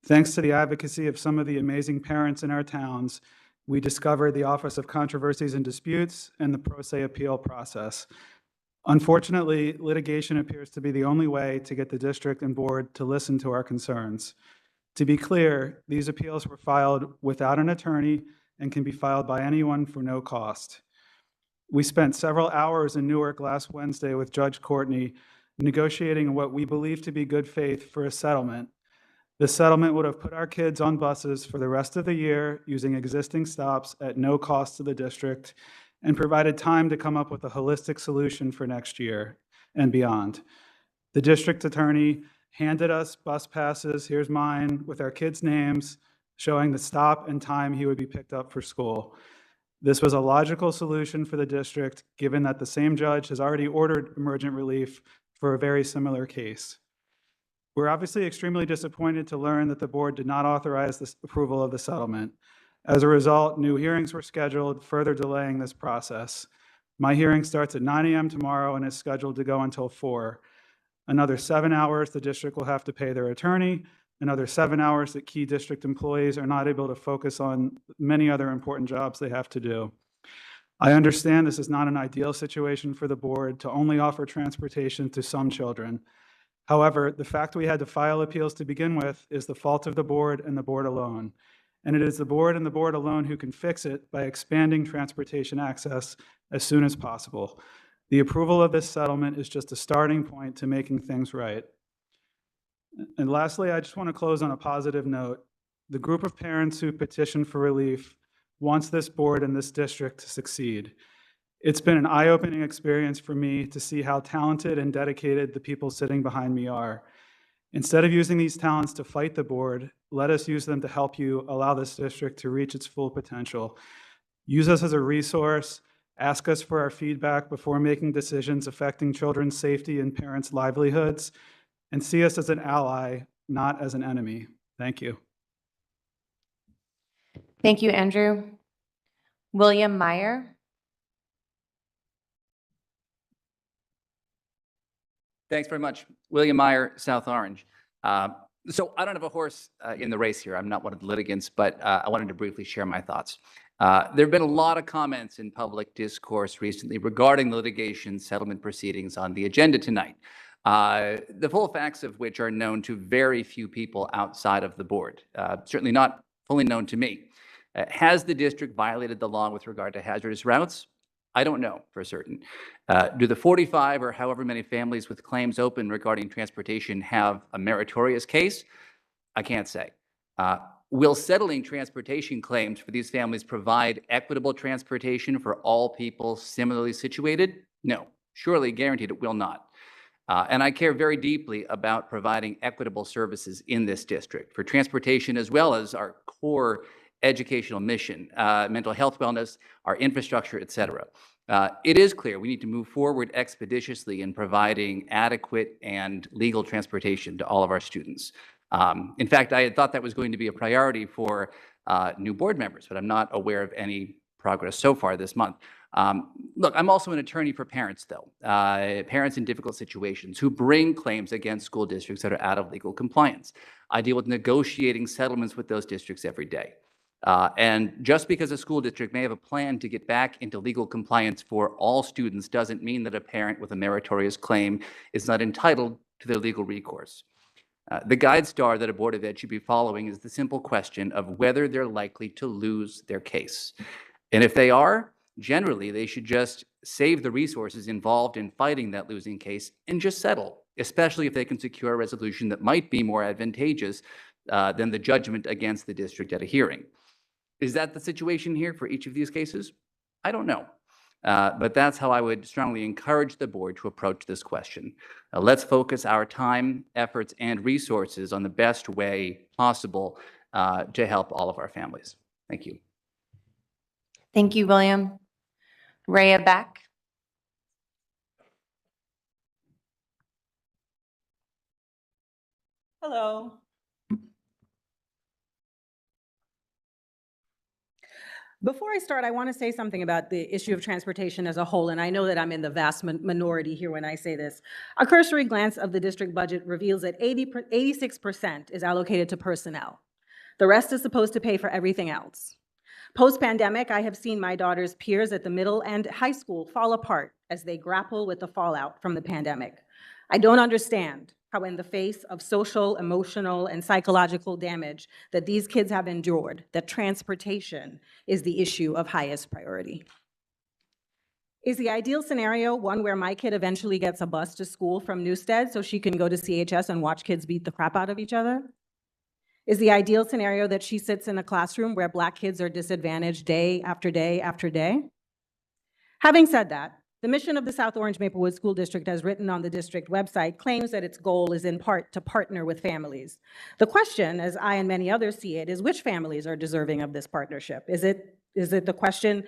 Thanks to the advocacy of some of the amazing parents in our towns, we discovered the Office of Controversies and Disputes and the pro se appeal process. Unfortunately, litigation appears to be the only way to get the district and board to listen to our concerns. To be clear, these appeals were filed without an attorney and can be filed by anyone for no cost. We spent several hours in Newark last Wednesday with Judge Courtney negotiating what we believe to be good faith for a settlement. The settlement would have put our kids on buses for the rest of the year using existing stops at no cost to the district and provided time to come up with a holistic solution for next year and beyond. The district attorney handed us bus passes, here's mine, with our kids' names, showing the stop and time he would be picked up for school. This was a logical solution for the district, given that the same judge has already ordered emergent relief for a very similar case. We're obviously extremely disappointed to learn that the board did not authorize this approval of the settlement. As a result, new hearings were scheduled, further delaying this process. My hearing starts at 9 a.m. tomorrow and is scheduled to go until 4. Another 7 hours the district will have to pay their attorney, another 7 hours that key district employees are not able to focus on many other important jobs they have to do. I understand this is not an ideal situation for the board to only offer transportation to some children. However, the fact we had to file appeals to begin with is the fault of the board and the board alone. And it is the board and the board alone who can fix it by expanding transportation access as soon as possible. The approval of this settlement is just a starting point to making things right. And lastly, I just want to close on a positive note. The group of parents who petitioned for relief wants this board and this district to succeed. It's been an eye-opening experience for me to see how talented and dedicated the people sitting behind me are. Instead of using these talents to fight the board, let us use them to help you allow this district to reach its full potential. Use us as a resource, ask us for our feedback before making decisions affecting children's safety and parents' livelihoods, and see us as an ally, not as an enemy. Thank you. Thank you, Andrew. William Meyer. Thanks very much. William Meyer, South Orange. So I don't have a horse in the race here. I'm not one of the litigants, but I wanted to briefly share my thoughts. There have been a lot of comments in public discourse recently regarding the litigation settlement proceedings on the agenda tonight, the full facts of which are known to very few people outside of the board, certainly not fully known to me. Has the district violated the law with regard to hazardous routes? I don't know for certain. Do the 45 or however many families with claims open regarding transportation have a meritorious case? I can't say. Will settling transportation claims for these families provide equitable transportation for all people similarly situated? No, surely guaranteed it will not. And I care very deeply about providing equitable services in this district for transportation as well as our core educational mission, mental health, wellness, our infrastructure, et cetera. It is clear we need to move forward expeditiously in providing adequate and legal transportation to all of our students. In fact, I had thought that was going to be a priority for new board members, but I'm not aware of any progress so far this month. Look, I'm also an attorney for parents, though, parents in difficult situations who bring claims against school districts that are out of legal compliance. I deal with negotiating settlements with those districts every day. And just because a school district may have a plan to get back into legal compliance for all students doesn't mean that a parent with a meritorious claim is not entitled to their legal recourse. The guide star that a Board of Ed should be following is the simple question of whether they're likely to lose their case. And if they are, generally, they should just save the resources involved in fighting that losing case and just settle, especially if they can secure a resolution that might be more advantageous than the judgment against the district at a hearing. Is that the situation here for each of these cases? I don't know. But that's how I would strongly encourage the board to approach this question. Let's focus our time, efforts, and resources on the best way possible to help all of our families. Thank you. Thank you, William. Rhea Beck. Hello. Before I start, I want to say something about the issue of transportation as a whole, and I know that I'm in the vast minority here when I say this. A cursory glance of the district budget reveals that 86% is allocated to personnel. The rest is supposed to pay for everything else. Post-pandemic, I have seen my daughter's peers at the middle and high school fall apart as they grapple with the fallout from the pandemic. I don't understand how in the face of social, emotional, and psychological damage that these kids have endured, that transportation is the issue of highest priority. Is the ideal scenario one where my kid eventually gets a bus to school from Newstead so she can go to CHS and watch kids beat the crap out of each other? Is the ideal scenario that she sits in a classroom where Black kids are disadvantaged day after day after day? Having said that, the mission of the South Orange Maplewood School District, as written on the district website, claims that its goal is in part to partner with families. The question, as I and many others see it, is which families are deserving of this partnership? It's the question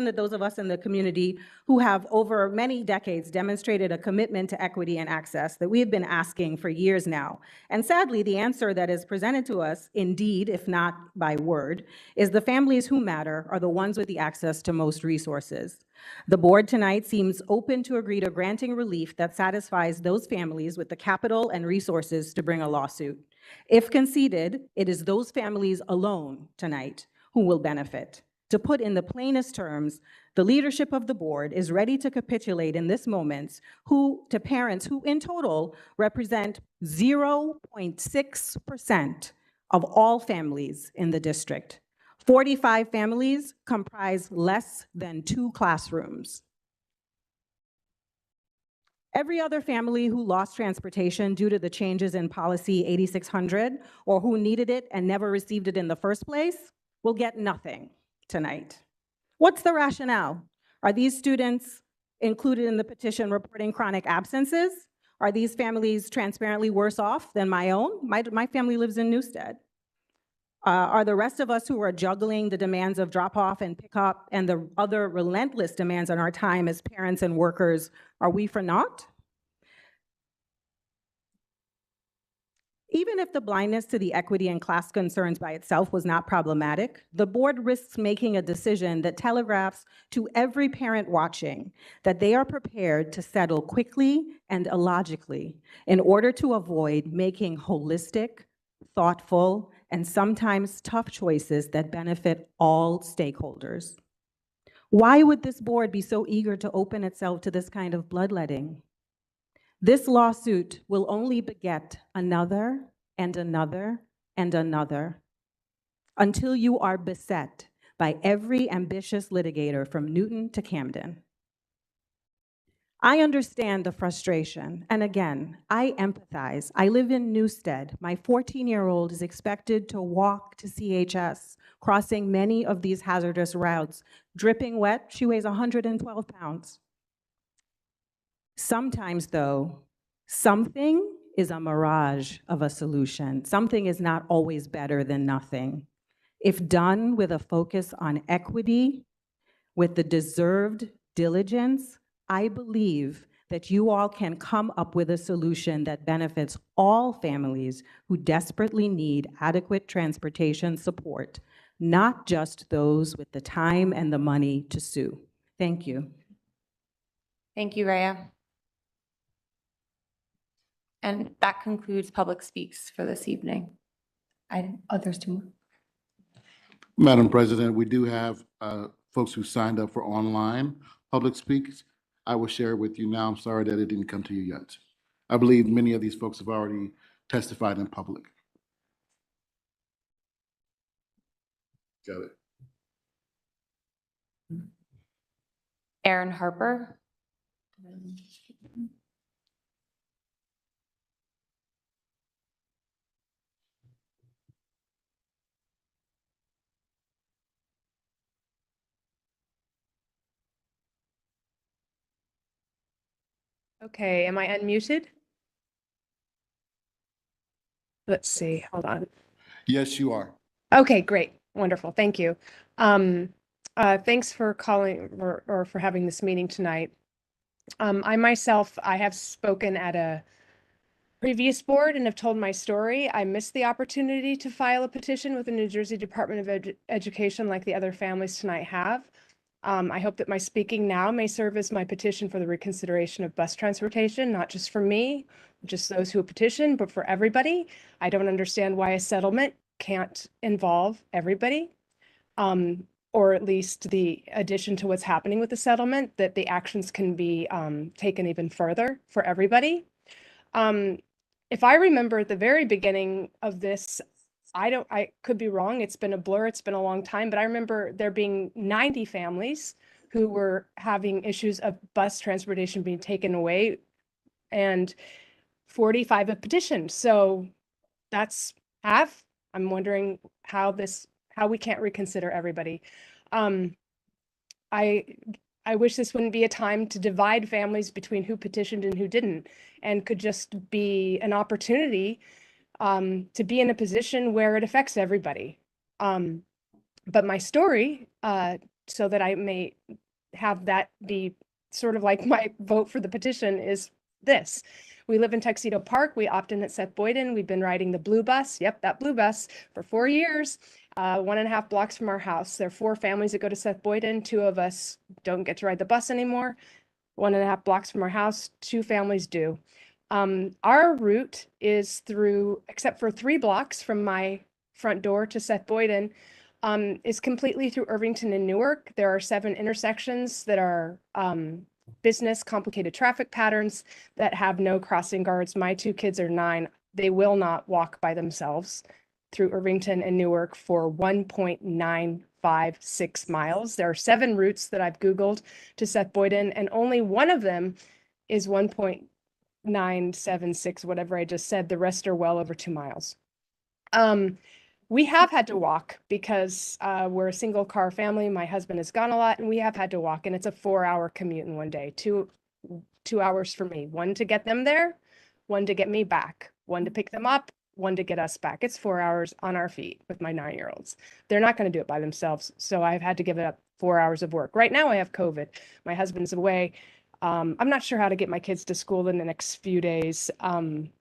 that those of us in the community who have over many decades demonstrated a commitment to equity and access that we have been asking for years now. And sadly, the answer that is presented to us, indeed, if not by word, is the families who matter are the ones with the access to most resources. The board tonight seems open to agree to granting relief that satisfies those families with the capital and resources to bring a lawsuit. If conceded, it is those families alone tonight who will benefit. To put in the plainest terms, the leadership of the board is ready to capitulate in this moment to parents who in total represent 0.6% of all families in the district. 45 families comprise less than 2 classrooms. Every other family who lost transportation due to the changes in policy 8600 or who needed it and never received it in the first place will get nothing tonight. What's the rationale? Are these students included in the petition reporting chronic absences? Are these families transparently worse off than my own? My family lives in Newstead. Are the rest of us who are juggling the demands of drop-off and pick-up and the other relentless demands on our time as parents and workers, are we for naught? Even if the blindness to the equity and class concerns by itself was not problematic, the board risks making a decision that telegraphs to every parent watching that they are prepared to settle quickly and illogically in order to avoid making holistic, thoughtful, and sometimes tough choices that benefit all stakeholders. Why would this board be so eager to open itself to this kind of bloodletting? This lawsuit will only beget another and another and another until you are beset by every ambitious litigator from Newton to Camden. I understand the frustration, and again, I empathize. I live in Newstead. My 14-year-old is expected to walk to CHS, crossing many of these hazardous routes. Dripping wet, she weighs 112 pounds. Sometimes, though, Something is a mirage of a solution. Something is not always better than nothing. If done with a focus on equity, with the deserved diligence, I believe that you all can come up with a solution that benefits all families who desperately need adequate transportation support, not just those with the time and the money to sue. Thank you. Thank you, Rhea. And that concludes public speaks for this evening. There's two more. Madam President, we do have folks who signed up for online public speaks. I will share it with you now. I'm sorry that it didn't come to you yet. I believe many of these folks have already testified in public. Got it. Aaron Harper. Okay, am I unmuted? Let's see, hold on. Yes, you are. Okay, great, wonderful, thank you. Thanks for calling or for having this meeting tonight. I myself, I have spoken at a previous board and have told my story. I missed the opportunity to file a petition with the New Jersey Department of Education like the other families tonight have. I hope that my speaking now may serve as my petition for the reconsideration of bus transportation, not just for me, just those who petitioned, but for everybody. I don't understand why a settlement can't involve everybody, or at least the addition to what's happening with the settlement, that the actions can be taken even further for everybody. If I remember at the very beginning of this, I could be wrong. It's been a blur. It's been a long time, but I remember there being 90 families who were having issues of bus transportation being taken away, and 45 have petitioned. So that's half. I'm wondering how we can't reconsider everybody. I wish this wouldn't be a time to divide families between who petitioned and who didn't, and could just be an opportunity to be in a position where it affects everybody. But my story, so that I may have that be sort of like my vote for the petition, is this. We live in Tuxedo Park. We opt in at Seth Boyden. We've been riding the blue bus. Yep, that blue bus for 4 years, 1.5 blocks from our house. There are 4 families that go to Seth Boyden. 2 of us don't get to ride the bus anymore. 1.5 blocks from our house, 2 families do. Our route is through, except for 3 blocks from my front door to Seth Boyden, is completely through Irvington and Newark. There are 7 intersections that are business, complicated traffic patterns that have no crossing guards. My 2 kids are 9. They will not walk by themselves through Irvington and Newark for 1.956 miles. There are 7 routes that I've Googled to Seth Boyden, and only one of them is 1.976, whatever I just said. The rest are well over 2 miles. We have had to walk because we're a single car family. My husband has gone a lot, and we have had to walk, and it's a 4-hour commute in one day. 2 hours for me, 1 to get them there, 1 to get me back, 1 to pick them up, 1 to get us back. It's 4 hours on our feet with my 9-year-olds. They're not going to do it by themselves, so I've had to give it up 4 hours of work. Right now I have COVID. My husband's away. I'm not sure how to get my kids to school in the next few days. It'd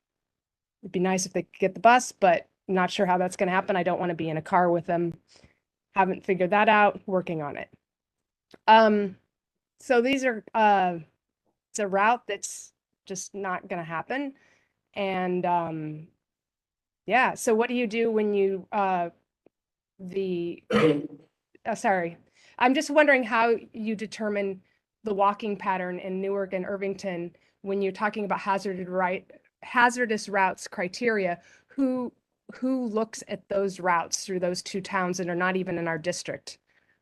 be nice if they could get the bus, but not sure how that's going to happen. I don't want to be in a car with them. Haven't figured that out. Working on it. So these are, it's a route that's just not going to happen. And yeah, so what do you do when you, sorry, I'm just wondering how you determine the walking pattern in Newark and Irvington when you're talking about hazardous routes criteria. Who looks at those routes through those 2 towns that are not even in our district?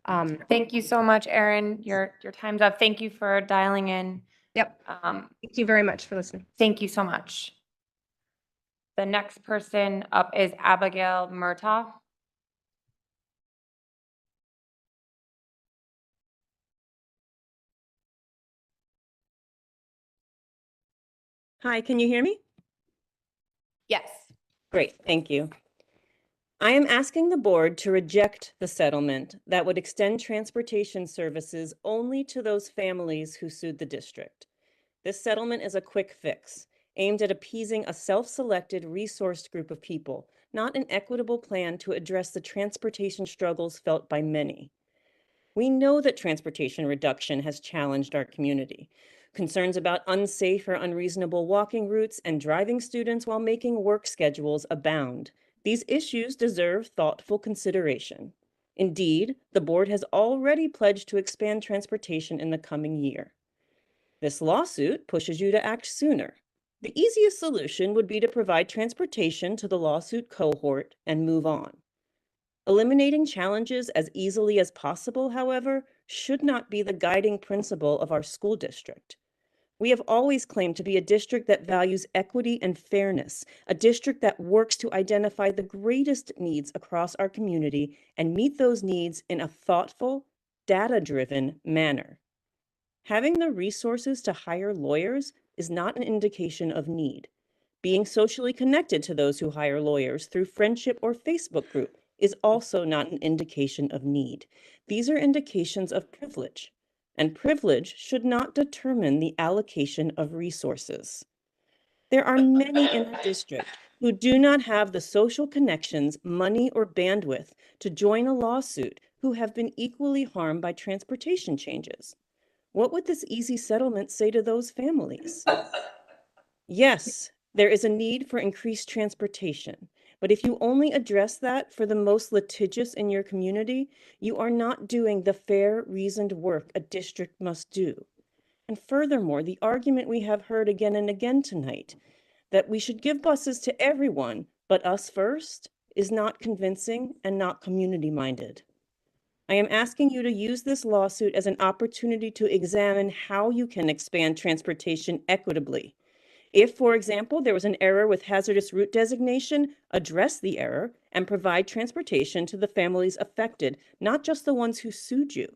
Thank you so much, Erin. Your time's up. Thank you for dialing in. Yep. Thank you very much for listening. Thank you so much. The next person up is Abigail Murtaugh. Hi, can you hear me? Yes. Great, thank you. I am asking the board to reject the settlement that would extend transportation services only to those families who sued the district. This settlement is a quick fix aimed at appeasing a self-selected, resourced group of people, not an equitable plan to address the transportation struggles felt by many. We know that transportation reduction has challenged our community. Concerns about unsafe or unreasonable walking routes and driving students while making work schedules abound. These issues deserve thoughtful consideration. Indeed, the board has already pledged to expand transportation in the coming year. This lawsuit pushes you to act sooner. The easiest solution would be to provide transportation to the lawsuit cohort and move on. Eliminating challenges as easily as possible, however, should not be the guiding principle of our school district. We have always claimed to be a district that values equity and fairness, a district that works to identify the greatest needs across our community and meet those needs in a thoughtful, data-driven manner. Having the resources to hire lawyers is not an indication of need. Being socially connected to those who hire lawyers through friendship or Facebook group is also not an indication of need. These are indications of privilege, and privilege should not determine the allocation of resources. There are many in our district who do not have the social connections, money, or bandwidth to join a lawsuit who have been equally harmed by transportation changes. What would this easy settlement say to those families? Yes, there is a need for increased transportation, but if you only address that for the most litigious in your community, you are not doing the fair, reasoned work a district must do. And furthermore, the argument we have heard again and again tonight, that we should give buses to everyone, but us first, is not convincing and not community-minded. I am asking you to use this lawsuit as an opportunity to examine how you can expand transportation equitably. If, for example, there was an error with hazardous route designation, address the error and provide transportation to the families affected, not just the ones who sued you.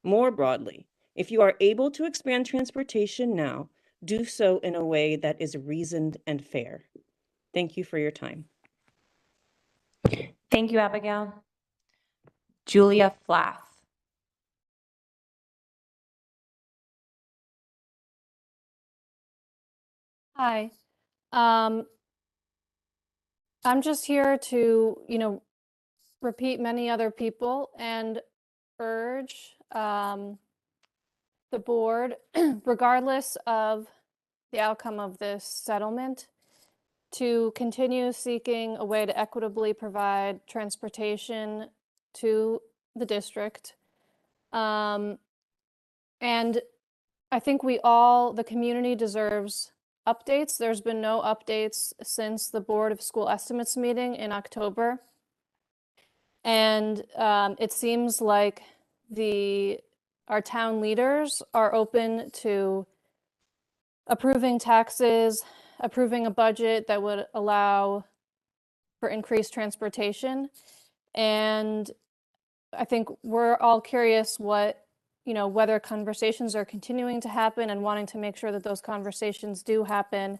More broadly, if you are able to expand transportation now, do so in a way that is reasoned and fair. Thank you for your time. Thank you, Abigail. Julia Flath. Hi. I'm just here to, repeat many other people and urge the board, regardless of the outcome of this settlement, to continue seeking a way to equitably provide transportation to the district. And I think the community deserves updates. There's been no updates since the Board of School Estimates meeting in October. And it seems like our town leaders are open to approving taxes, approving a budget that would allow for increased transportation. And I think we're all curious whether conversations are continuing to happen and wanting to make sure that those conversations do happen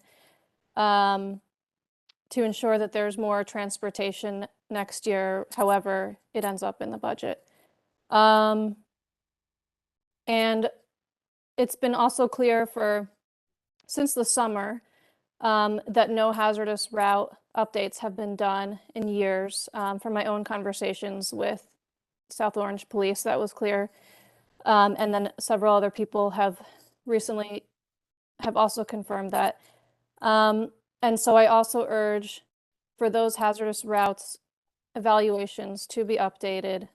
to ensure that there's more transportation next year, however it ends up in the budget. And it's been also clear since the summer that no hazardous route updates have been done in years. From my own conversations with South Orange Police, that was clear. And then several other people have also confirmed that. And so I also urge for those hazardous routes evaluations to be updated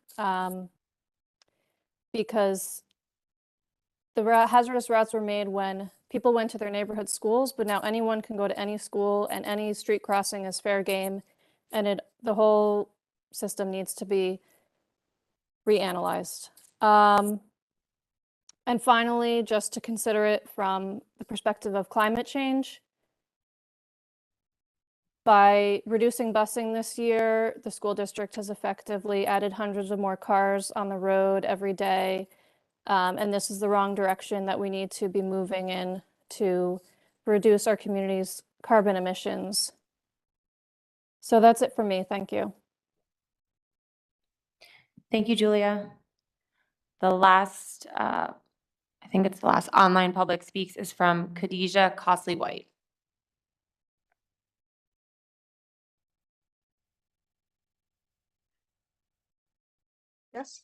because the hazardous routes were made when people went to their neighborhood schools, but now anyone can go to any school and any street crossing is fair game. And the whole system needs to be reanalyzed. And finally, just to consider it from the perspective of climate change, by reducing busing this year, the school district has effectively added hundreds of more cars on the road every day. And this is the wrong direction that we need to be moving in to reduce our community's carbon emissions. So that's it for me. Thank you. Thank you, Julia. The last, I think it's the last online public speaks is from Khadijah Costley White. Yes.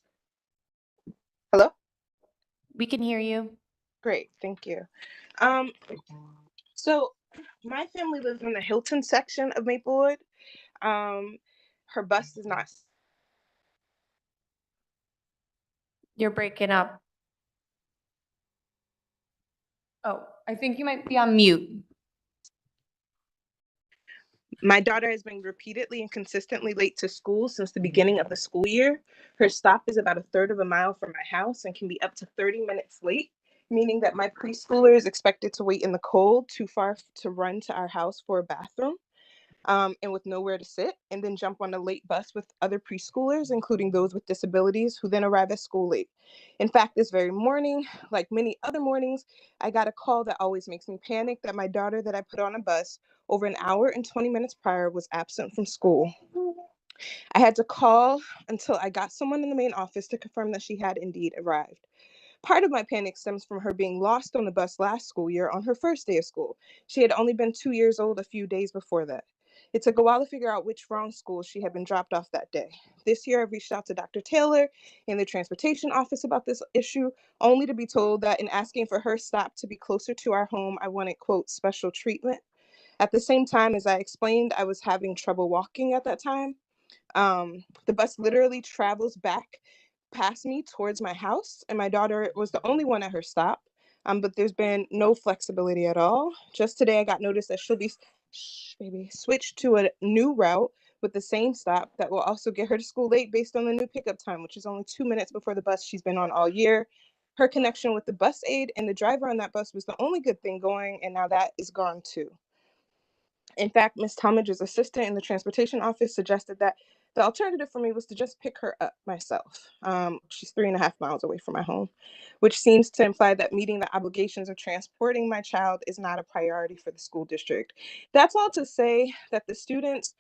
Hello? We can hear you. Great, thank you. Um, so my family lives in the Hilton section of Maplewood. Her bus does not. You're breaking up. Oh, I think you might be on mute. My daughter has been repeatedly and consistently late to school since the beginning of the school year. Her stop is about a third of a mile from my house and can be up to 30 minutes late, meaning that my preschooler is expected to wait in the cold too far to run to our house for a bathroom. And with nowhere to sit, and then jump on a late bus with other preschoolers, including those with disabilities, who then arrive at school late. In fact, this very morning, like many other mornings, I got a call that always makes me panic that my daughter that I put on a bus over an hour and 20 minutes prior was absent from school. I had to call until I got someone in the main office to confirm that she had indeed arrived. Part of my panic stems from her being lost on the bus last school year on her first day of school. She had only been 2 years old a few days before that. It took a while to figure out which wrong school she had been dropped off that day. This year, I reached out to Dr. Taylor in the transportation office about this issue, only to be told that in asking for her stop to be closer to our home, I wanted, quote, special treatment. At the same time, as I explained, I was having trouble walking at that time. The bus literally travels back past me towards my house, and my daughter was the only one at her stop. But there's been no flexibility at all. Just today, I got notice that she'll be switched to a new route with the same stop that will also get her to school late based on the new pickup time, which is only 2 minutes before the bus she's been on all year. Her connection with the bus aide and the driver on that bus was the only good thing going, and now that is gone too. In fact, Ms. Talmadge's assistant in the transportation office suggested that the alternative for me was to just pick her up myself. She's 3.5 miles away from my home, which seems to imply that meeting the obligations of transporting my child is not a priority for the school district. That's all to say that the students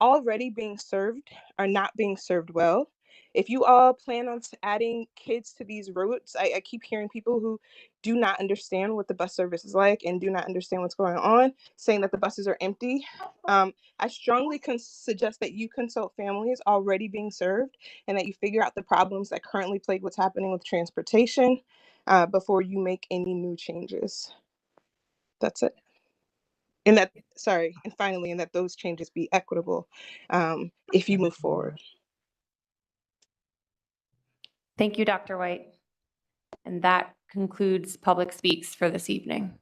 already being served are not being served well. If you all plan on adding kids to these routes, I keep hearing people who do not understand what the bus service is like and do not understand what's going on, saying that the buses are empty. I strongly suggest that you consult families already being served and that you figure out the problems that currently plague what's happening with transportation before you make any new changes. That's it. And finally, and that those changes be equitable if you move forward. Thank you, Dr. White. And that concludes public speaks for this evening.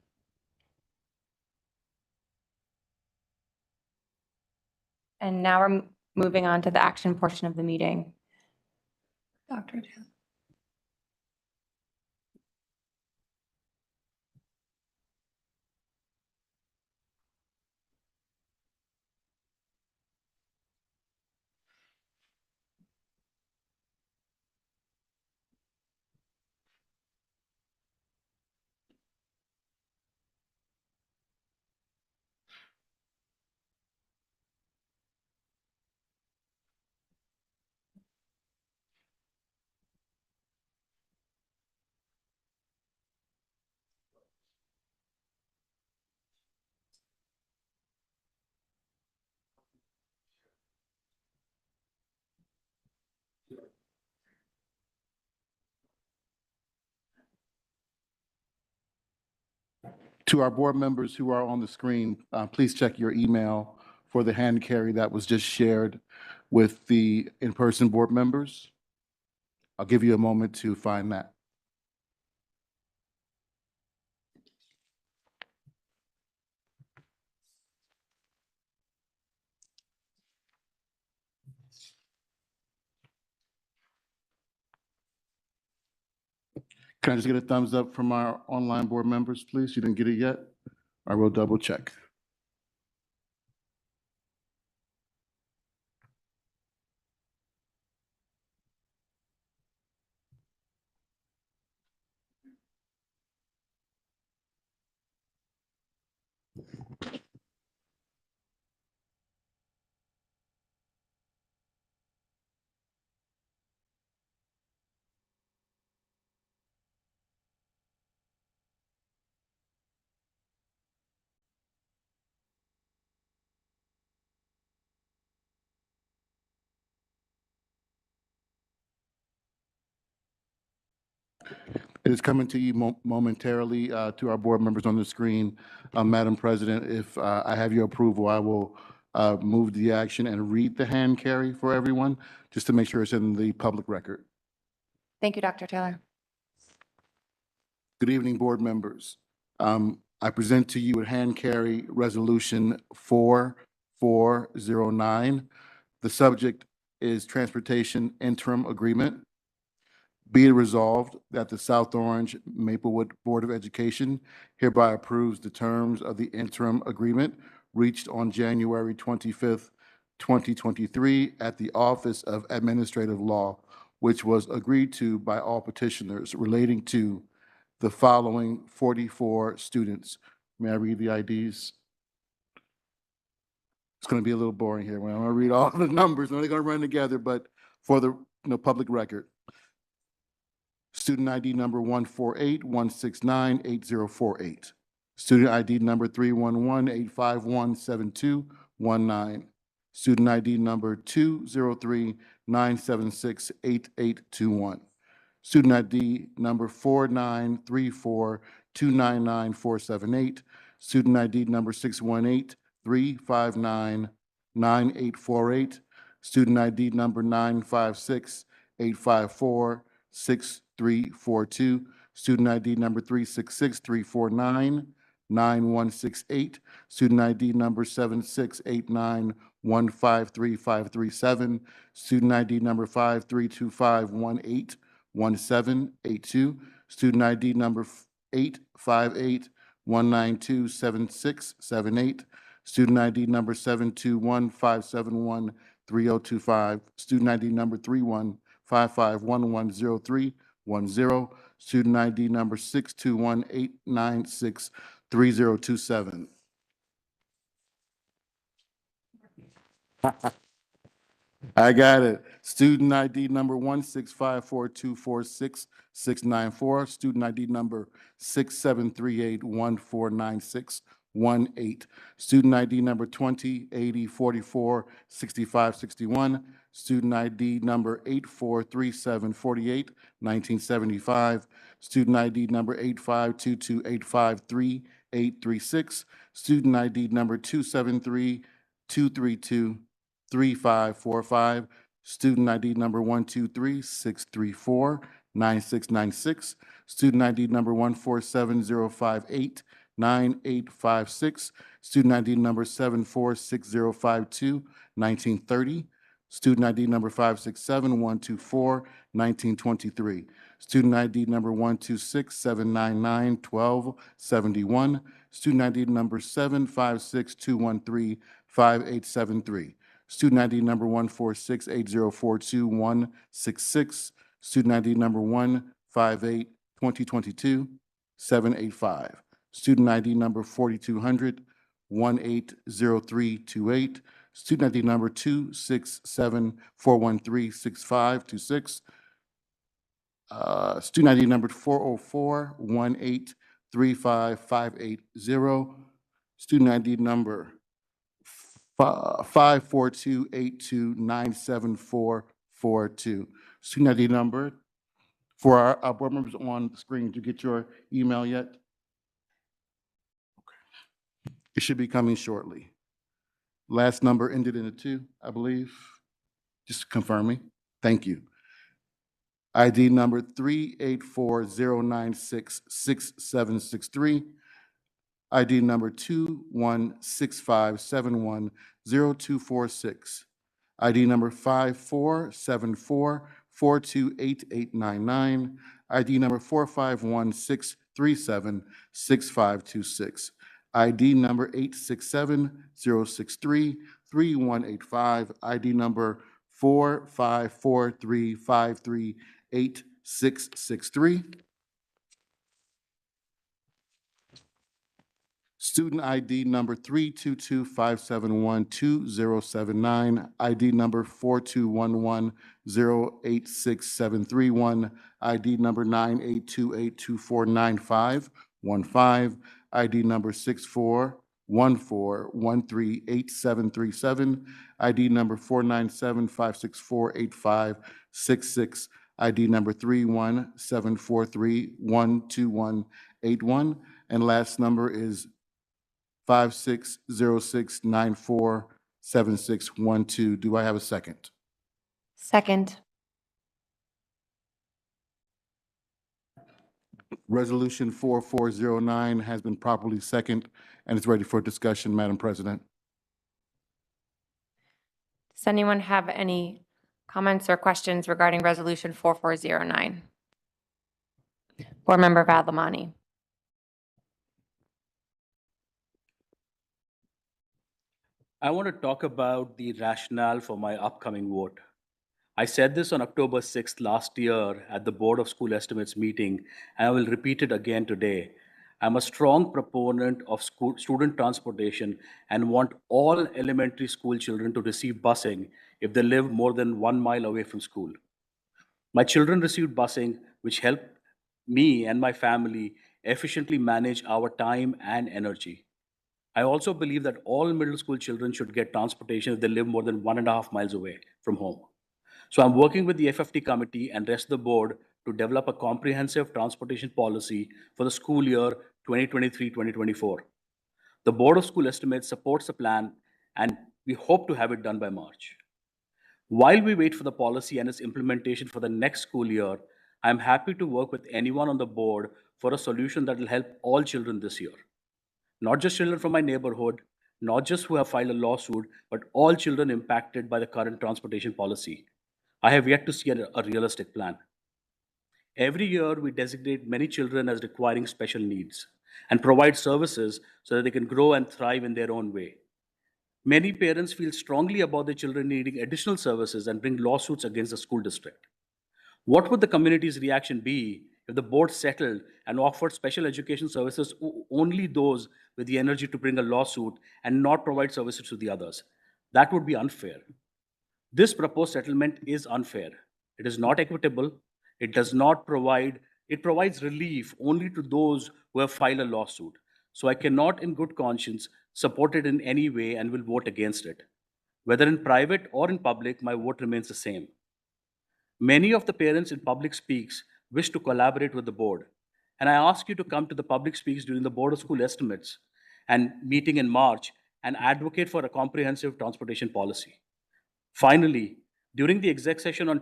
And now we're moving on to the action portion of the meeting. Dr. Taylor. To our board members who are on the screen, please check your email for the hand carry that was just shared with the in-person board members. I'll give you a moment to find that. Can I just get a thumbs up from our online board members, please? You didn't get it yet? I will double check. It is coming to you momentarily to our board members on the screen. Madam President, if I have your approval, I will move the action and read the hand carry for everyone, just to make sure it's in the public record. Thank you, Dr. Taylor. Good evening, board members. I present to you a hand carry resolution 4409. The subject is transportation interim agreement. Be it resolved that the South Orange Maplewood Board of Education hereby approves the terms of the interim agreement reached on January 25th, 2023 at the Office of Administrative Law, which was agreed to by all petitioners relating to the following 44 students. May I read the IDs? It's going to be a little boring here. I'm going to read all the numbers. I'm only going to run together, but for the public record. Student ID number 148-169-8048. Student ID number 311-851-7219. Student ID number 203-976-8821. Student ID number 4934-299-478. Student ID number 618-359-9848. Student ID number 956-854-6342. Student ID number 366-349-9168. Student ID number 7689-153537. Student ID number 5325181782. Student ID number 858-192-7678. Student ID number 721-571-3025. Student ID number 3155110310. Student ID number 621-896-3027. I got it. Student ID number 1654246-694. Student ID number 6738149618. Student ID number 2080446561. Student ID number 843748-1975. Student ID number 8522853836. Student ID number 273232-3545. Student ID number 123-634-9696. Student ID number 1470589-856. Student ID number 746052-1930. Student ID number 567-124-1923. Student ID number 126-799-1271. Student ID number 756-213-5873. Student ID number 146-804-2166. Student ID number 158-2022-785. Student ID number 4200-180328. Student ID number 267-413-6526. Student ID number 404-1835-580. Student ID number 542829742. Student ID number for our board members on the screen. Did you get your email yet? Okay. It should be coming shortly. Last number ended in a 2, I believe. Just confirming. Thank you. ID number 384-096-6763. ID number 2165710246. ID number 5474428899. ID number 451-637-6526. ID number 867-063-3185. ID number 4543538663. Student ID number 322-571-2079, ID number 4211-086731, ID number 9828249515, ID number 6414138737, ID number 497-564-8566, ID number 31743-12181, and last number is 5606947612. Do I have a second? Second. Resolution 4409 has been properly seconded and is ready for discussion, Madam President. Does anyone have any comments or questions regarding Resolution 4409? Board Member Vadlamani. I want to talk about the rationale for my upcoming vote. I said this on October 6th last year at the Board of School Estimates meeting, and I will repeat it again today. I'm a strong proponent of student transportation and want all elementary school children to receive busing if they live more than 1 mile away from school. My children received busing, which helped me and my family efficiently manage our time and energy. I also believe that all middle school children should get transportation if they live more than 1.5 miles away from home. So I'm working with the FFT committee and rest of the board to develop a comprehensive transportation policy for the school year 2023-2024. The Board of School Estimates supports the plan, and we hope to have it done by March. While we wait for the policy and its implementation for the next school year, I'm happy to work with anyone on the board for a solution that will help all children this year. Not just children from my neighborhood, not just who have filed a lawsuit, but all children impacted by the current transportation policy. I have yet to see a realistic plan. Every year, we designate many children as requiring special needs and provide services so that they can grow and thrive in their own way. Many parents feel strongly about their children needing additional services and bring lawsuits against the school district. What would the community's reaction be if the board settled and offered special education services only those with the energy to bring a lawsuit and not provide services to the others? That would be unfair. This proposed settlement is unfair. It is not equitable. It provides relief only to those who have filed a lawsuit. So I cannot in good conscience support it in any way and will vote against it. Whether in private or in public, my vote remains the same. Many of the parents in public speaks wish to collaborate with the board, and I ask you to come to the public speaks during the Board of School Estimates and meeting in March and advocate for a comprehensive transportation policy. Finally, during the exec session on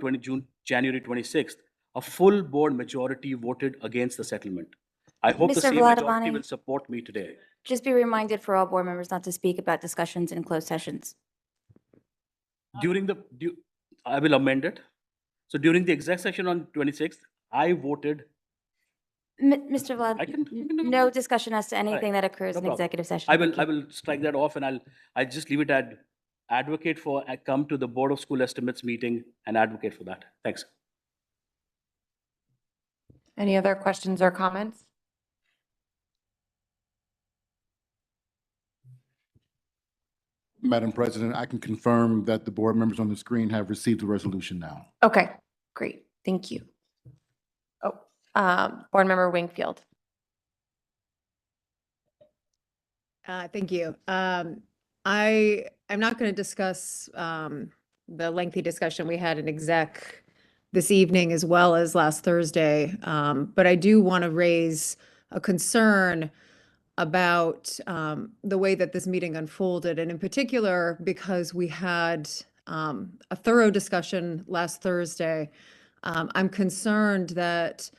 January 26th, a full board majority voted against the settlement. I hope the Mr. same majority Vladimani. will support me today. Just be reminded for all board members not to speak about discussions in closed sessions. I will amend it. So during the exec session on 26th, I voted. Mr. Vlad, no discussion as to anything that occurs No in problem. executive session. I Thank you. will strike that off, and I'll just leave it at advocate for, come to the Board of School Estimates meeting and advocate for that. Thanks. Any other questions or comments? Madam President, I can confirm that the board members on the screen have received the resolution now. Okay, great. Thank you. Board Member Wingfield. Thank you. I'm not going to discuss the lengthy discussion we had in exec this evening as well as last Thursday, but I do want to raise a concern about the way that this meeting unfolded, and in particular because we had a thorough discussion last Thursday. I'm concerned that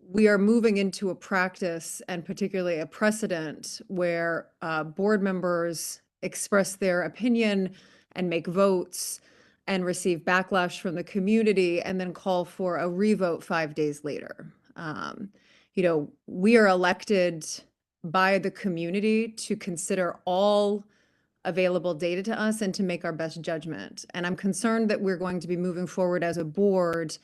we are moving into a practice and particularly a precedent where board members express their opinion and make votes and receive backlash from the community and then call for a revote 5 days later. We are elected by the community to consider all available data to us and to make our best judgment. And I'm concerned that we're going to be moving forward as a board,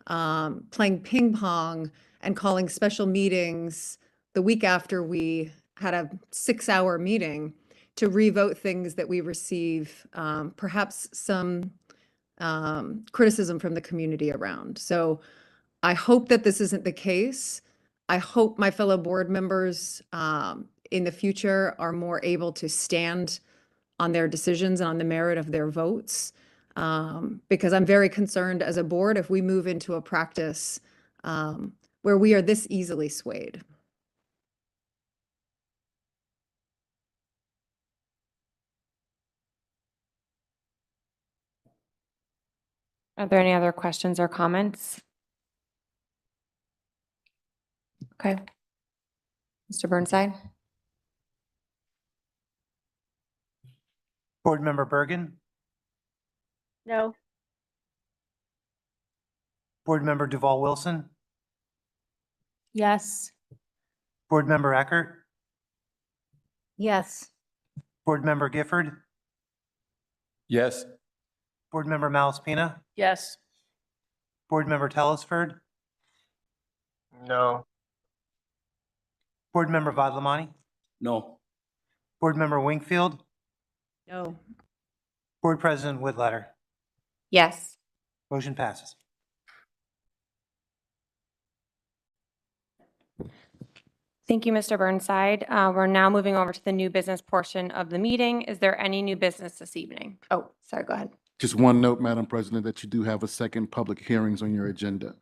playing ping pong and calling special meetings the week after we had a 6-hour meeting to revote things that we receive, perhaps some criticism from the community around. So I hope that this isn't the case. I hope my fellow board members in the future are more able to stand on their decisions and on the merit of their votes. Because I'm very concerned as a board if we move into a practice where we are this easily swayed. Are there any other questions or comments? Okay. Mr. Burnside? Board Member Bergen, No. Board Member Duval Wilson, Yes. Board Member Eckert, Yes. Board Member Gifford, Yes. Board Member Malaspina, Yes. Board Member Telesford, No. Board Member Vadlamani, No. Board Member Wingfield, No. Board President Whitletter. Yes. Motion passes. Thank you, Mr. Burnside. We're now moving over to the new business portion of the meeting. Is there any new business this evening? Oh, sorry, go ahead. Just one note, Madam President, that you do have a second public hearings on your agenda.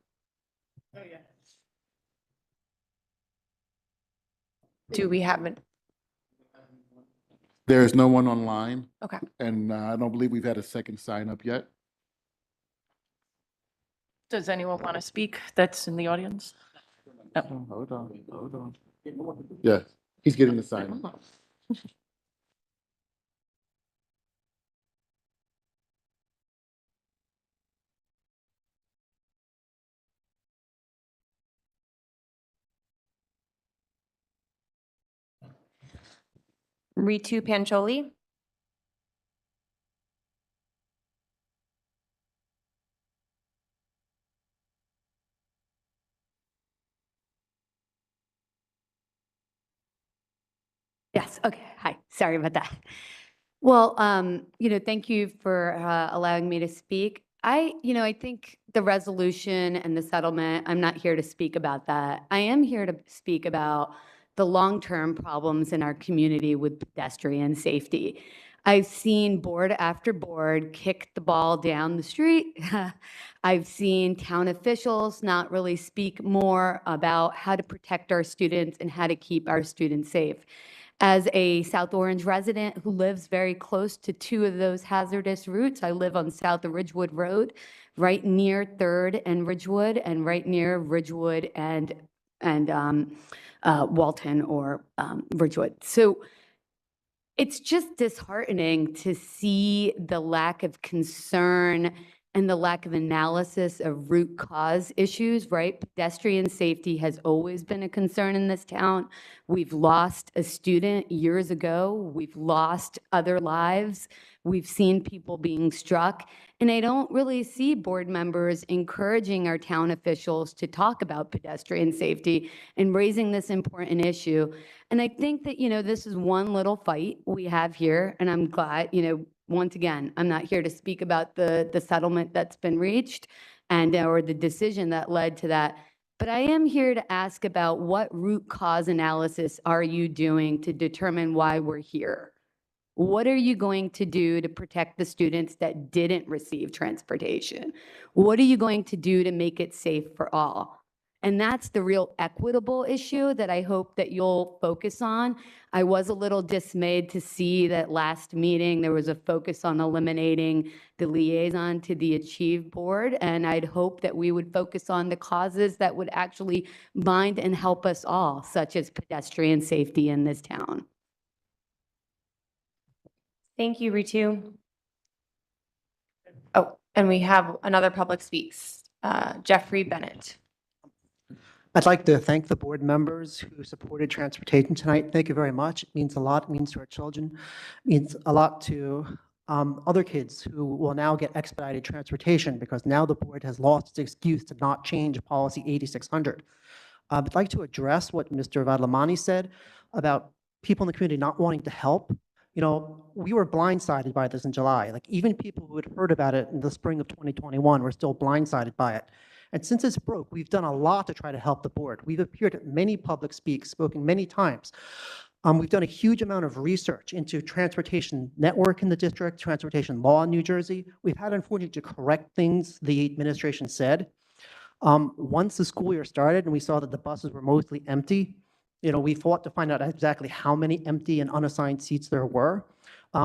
Do we have it? There is no one online, Okay. and I don't believe we've had a second sign up yet. Does anyone want to speak that's in the audience? Hold on. Yeah, he's getting the sign up. Ritu Pancholi? Yes, okay, hi, sorry about that. Well, thank you for allowing me to speak. I think the resolution and the settlement, I'm not here to speak about that. I am here to speak about the long-term problems in our community with pedestrian safety. I've seen board after board kick the ball down the street. I've seen town officials not really speak more about how to protect our students and how to keep our students safe. As a South Orange resident who lives very close to two of those hazardous routes, I live on South Ridgewood Road, right near 3rd and Ridgewood, and right near Ridgewood and Walton or Ridgewood. So it's just disheartening to see the lack of concern and the lack of analysis of root cause issues, right? Pedestrian safety has always been a concern in this town. We've lost a student years ago. We've lost other lives. We've seen people being struck. And I don't really see board members encouraging our town officials to talk about pedestrian safety and raising this important issue. And I think that, this is one little fight we have here. And I'm glad, once again, I'm not here to speak about the settlement that's been reached or the decision that led to that. But I am here to ask about what root cause analysis are you doing to determine why we're here? What are you going to do to protect the students that didn't receive transportation? What are you going to do to make it safe for all? And that's the real equitable issue that I hope that you'll focus on. I was a little dismayed to see that last meeting, there was a focus on eliminating the liaison to the Achieve Board. And I'd hope that we would focus on the causes that would actually bind and help us all, such as pedestrian safety in this town. Thank you, Ritu. Oh, and we have another public speaks, Jeffrey Bennett. I'd like to thank the board members who supported transportation tonight. Thank you very much. It means a lot. It means to our children. It means a lot to other kids who will now get expedited transportation because now the board has lost its excuse to not change policy 8600. I'd like to address what Mr. Vadlamani said about people in the community not wanting to help. We were blindsided by this in July. Like even people who had heard about it in the spring of 2021 were still blindsided by it. And since it's broke, we've done a lot to try to help the board. We've appeared at many public speaks, spoken many times. We've done a huge amount of research into transportation network in the district, transportation law in New Jersey. We've had, unfortunately, to correct things the administration said. Once the school year started and we saw that the buses were mostly empty, we fought to find out exactly how many empty and unassigned seats there were.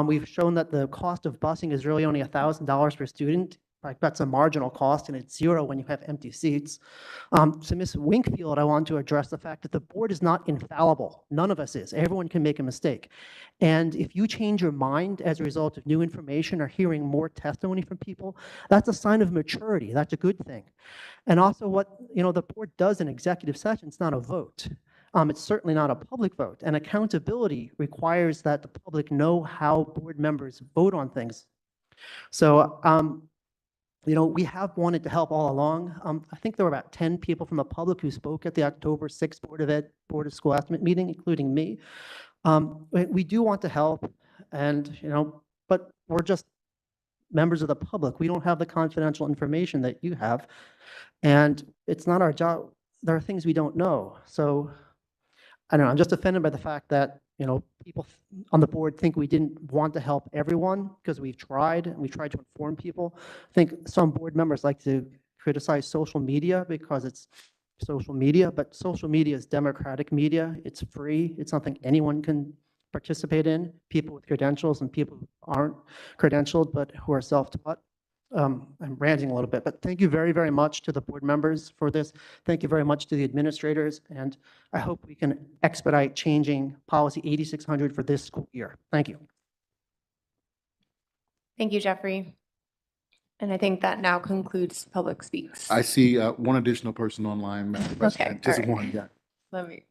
We've shown that the cost of busing is really only $1,000 per student. Like that's a marginal cost, and it's zero when you have empty seats. To Ms. Winkfield, I want to address the fact that the board is not infallible. None of us is. Everyone can make a mistake. And if you change your mind as a result of new information or hearing more testimony from people, that's a sign of maturity. That's a good thing. And also what the board does in executive session, it's not a vote. It's certainly not a public vote. And accountability requires that the public know how board members vote on things. So, we have wanted to help all along. I think there were about 10 people from the public who spoke at the October 6th Board of School Estimate meeting, including me. We do want to help, and but we're just members of the public. We don't have the confidential information that you have, and it's not our job. There are things we don't know. So I don't know. I'm just offended by the fact that people on the board think we didn't want to help everyone because we've tried and we tried to inform people. I think some board members like to criticize social media because it's social media, but social media is democratic media. It's free. It's something anyone can participate in. People with credentials and people who aren't credentialed but who are self-taught. I'm ranting a little bit, but thank you very, very much to the board members for this. Thank you very much to the administrators, and I hope we can expedite changing policy 8600 for this school year. Thank you. Thank you, Jeffrey. And I think that now concludes public speaks. I see one additional person online, Madam President. Just all right. one, yeah. Let me.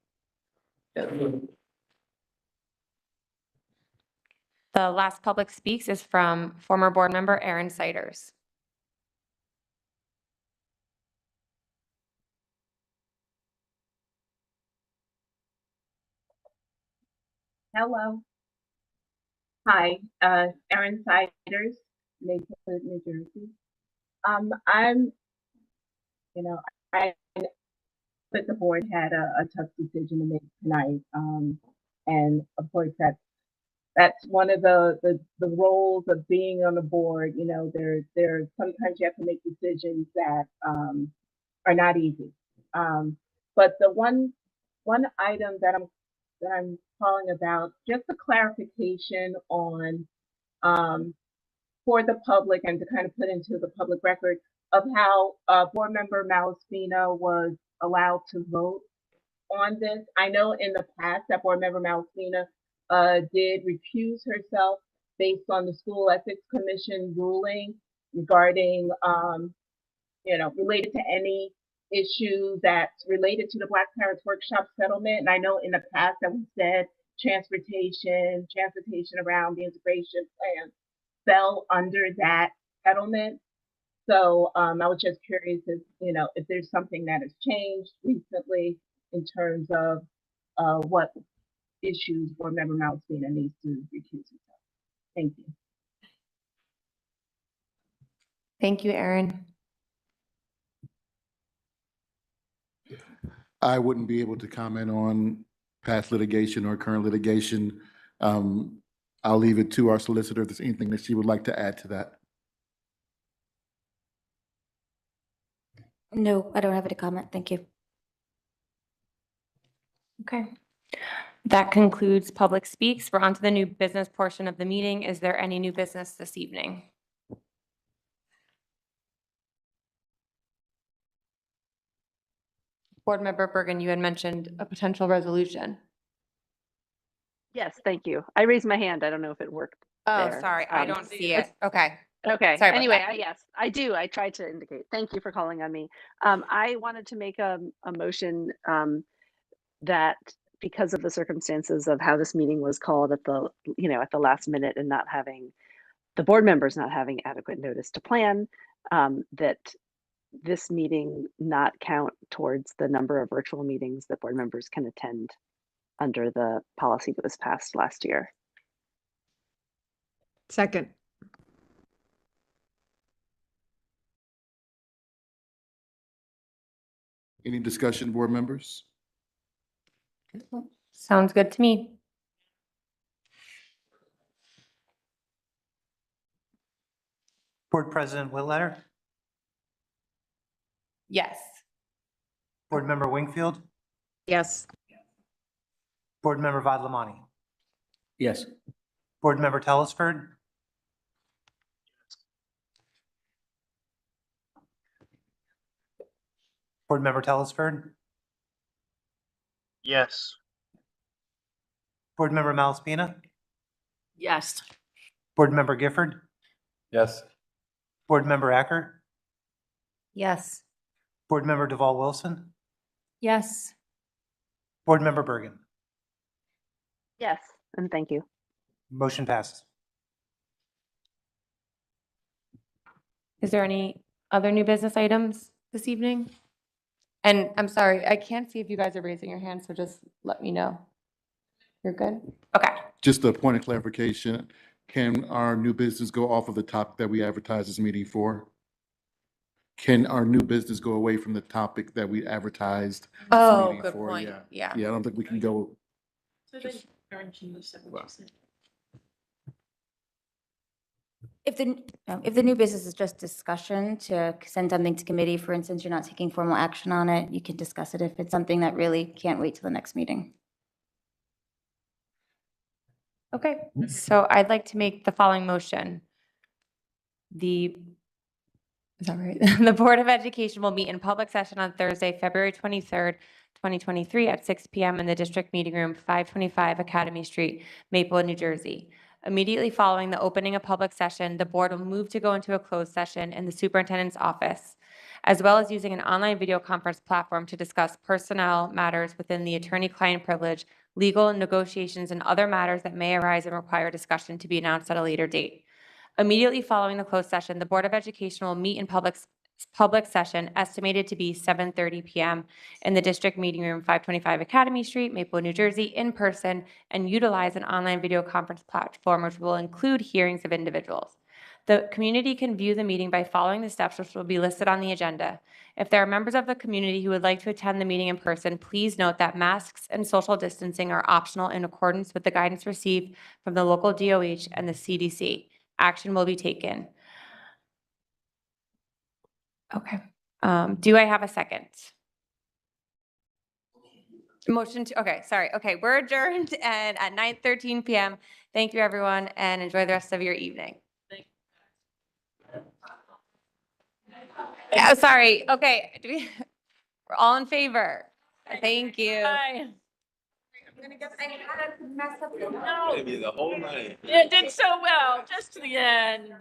The last public speaks is from former board member Aaron Siders. Hello. Hi, Erin Siders, Maplewood, New Jersey. I'm, I but the board had a tough decision to make tonight. And of course that's one of the roles of being on the board. There sometimes you have to make decisions that are not easy. But the one item that I'm calling about, just a clarification on for the public and to kind of put into the public record of how board member Malaspina was allowed to vote on this. I know in the past that board member Malaspina did recuse herself based on the School Ethics Commission ruling regarding, related to any issue that's related to the Black Parents Workshop settlement. And I know in the past that we said transportation around the integration plan fell under that settlement. So I was just curious if there's something that has changed recently in terms of what issues board member Malaspina needs to recuse himself. Thank you. Thank you, Erin. I wouldn't be able to comment on past litigation or current litigation. I'll leave it to our solicitor if there's anything that she would like to add to that. No, I don't have any comment. Thank you. Okay. That concludes public speaks. We're on to the new business portion of the meeting. Is there any new business this evening? Board Member Bergen, you had mentioned a potential resolution. Yes, thank you. I raised my hand. I don't know if it worked. Oh, there. sorry, I don't see it. Okay. Okay. Sorry about Anyway, that. yes, I do. I tried to indicate. Thank you for calling on me. I wanted to make a motion that because of the circumstances of how this meeting was called at the last minute and not having the board members not having adequate notice to plan, that this meeting not count towards the number of virtual meetings that board members can attend under the policy that was passed last year. Second. Any discussion, board members? Sounds good to me. Board President Whitletter, Yes. Board Member Wingfield, Yes. Board Member Vadlamani, Yes. Board Member Telesford, Board Member Telesford, Yes. Board Member Malaspina, Yes. Board Member Gifford, Yes. Board Member Acker, Yes. Board Member Deval Wilson, Yes. Board Member Bergen. Yes, and thank you. Motion passes. Is there any other new business items this evening? And I'm sorry, I can't see if you guys are raising your hands, so just let me know. You're good? Okay. Just a point of clarification, can our new business go off of the topic that we advertised this meeting for? Can our new business go away from the topic that we advertised? this Oh, meeting good for? point. Yeah. Yeah, I don't think we can go. If the new business is just discussion to send something to committee, for instance, you're not taking formal action on it, you can discuss it if it's something that really can't wait till the next meeting. Okay, so I'd like to make the following motion. Is that right? The Board of Education will meet in public session on Thursday, February 23rd, 2023 at 6 p.m. in the district meeting room, 525 Academy Street, Maplewood, New Jersey. Immediately following the opening of public session, the board will move to go into a closed session in the superintendent's office, as well as using an online video conference platform to discuss personnel matters within the attorney-client privilege, legal negotiations, and other matters that may arise and require discussion to be announced at a later date. Immediately following the closed session, the Board of Education will meet in public session estimated to be 7:30 p.m. in the district meeting room, 525 Academy Street, Maplewood, New Jersey, in person, and utilize an online video conference platform which will include hearings of individuals. The community can view the meeting by following the steps which will be listed on the agenda. If there are members of the community who would like to attend the meeting in person, please note that masks and social distancing are optional in accordance with the guidance received from the local DOH and the CDC. Action will be taken. Okay. Do I have a second? Motion to, okay, sorry. Okay, we're adjourned and at 9:13 p.m. Thank you, everyone, and enjoy the rest of your evening. Oh, sorry. Okay, we're all in favor. Thank you. Bye. No. Maybe the whole night. It did so well, just to the end.